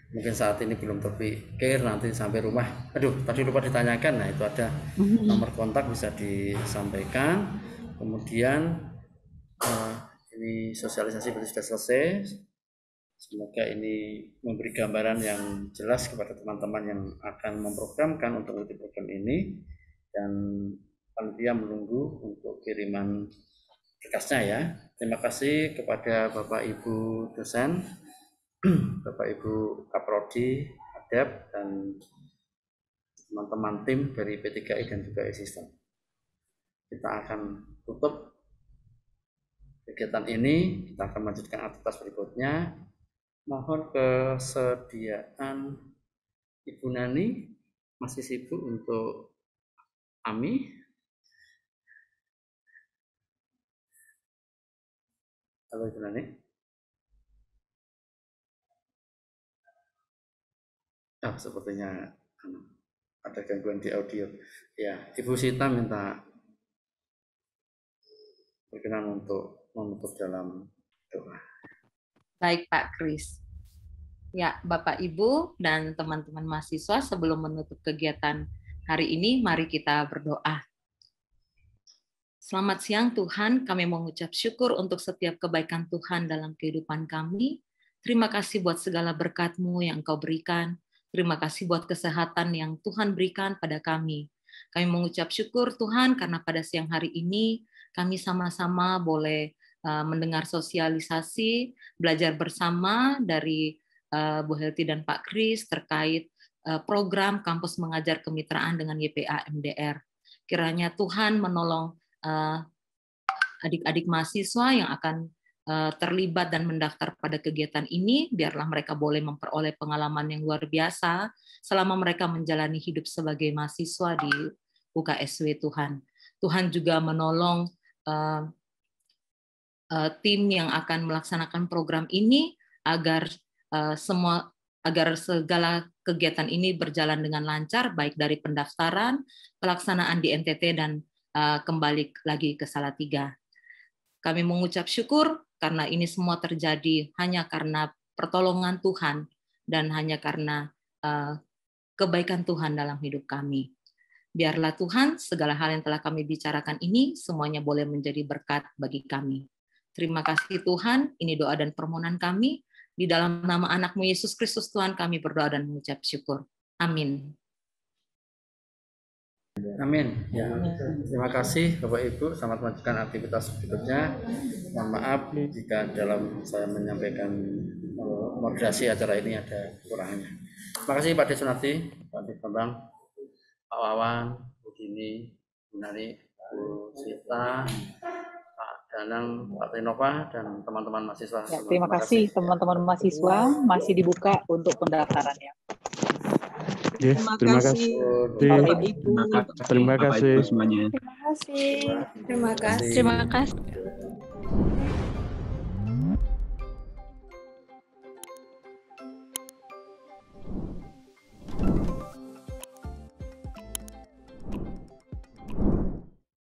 Mungkin saat ini belum terpikir, nanti sampai rumah. Aduh, tadi lupa ditanyakan. Nah, itu ada nomor kontak bisa disampaikan. Kemudian ini sosialisasi sudah selesai. Semoga ini memberi gambaran yang jelas kepada teman-teman yang akan memprogramkan untuk mengikuti program ini, dan panitia menunggu untuk kiriman berkasnya ya. Terima kasih kepada Bapak Ibu dosen, Bapak Ibu Kaprodi, Adep, dan teman-teman tim dari P3I dan juga E-System. Kita akan tutup kegiatan ini, kita akan melanjutkan aktivitas berikutnya. Mohon kesediaan Ibu Nani, masih sibuk untuk AMI. Halo Ibu Nani. Sepertinya ada gangguan di audio. Ya, Ibu Sita minta berkenan untuk menutup dalam doa. Baik Pak Kris. Ya, Bapak Ibu dan teman-teman mahasiswa, sebelum menutup kegiatan hari ini, mari kita berdoa. Selamat siang Tuhan, kami mengucap syukur untuk setiap kebaikan Tuhan dalam kehidupan kami. Terima kasih buat segala berkat-Mu yang Engkau berikan. Terima kasih buat kesehatan yang Tuhan berikan pada kami. Kami mengucap syukur Tuhan karena pada siang hari ini kami sama-sama boleh mendengar sosialisasi, belajar bersama dari Bu Helti dan Pak Kris terkait program kampus mengajar kemitraan dengan YPA MDR. Kiranya Tuhan menolong adik-adik mahasiswa yang akan terlibat dan mendaftar pada kegiatan ini, biarlah mereka boleh memperoleh pengalaman yang luar biasa selama mereka menjalani hidup sebagai mahasiswa di UKSW Tuhan. Tuhan juga menolong tim yang akan melaksanakan program ini agar segala kegiatan ini berjalan dengan lancar, baik dari pendaftaran, pelaksanaan di NTT, dan kembali lagi ke Salatiga. Kami mengucap syukur karena ini semua terjadi hanya karena pertolongan Tuhan dan hanya karena kebaikan Tuhan dalam hidup kami. Biarlah Tuhan, segala hal yang telah kami bicarakan ini semuanya boleh menjadi berkat bagi kami. Terima kasih Tuhan, ini doa dan permohonan kami. Di dalam nama anak-Mu Yesus Kristus Tuhan kami berdoa dan mengucap syukur. Amin. Amin. Ya. Terima kasih Bapak Ibu. Selamat melanjutkan aktivitas berikutnya. Mohon maaf jika dalam saya menyampaikan moderasi acara ini ada kekurangannya. Terima kasih Pak Desunarti, Pak Bambang, Pak Wawan, Bu Dini, Bu Nani, Bu Sita, Pak Danang, Pak Trinova, dan teman-teman mahasiswa. Ya, terima kasih teman-teman mahasiswa. Masih dibuka untuk pendaftarannya. Yes, terima kasih. Bapak Ibu. Terima kasih semuanya. Terima kasih. Terima kasih. Terima kasih.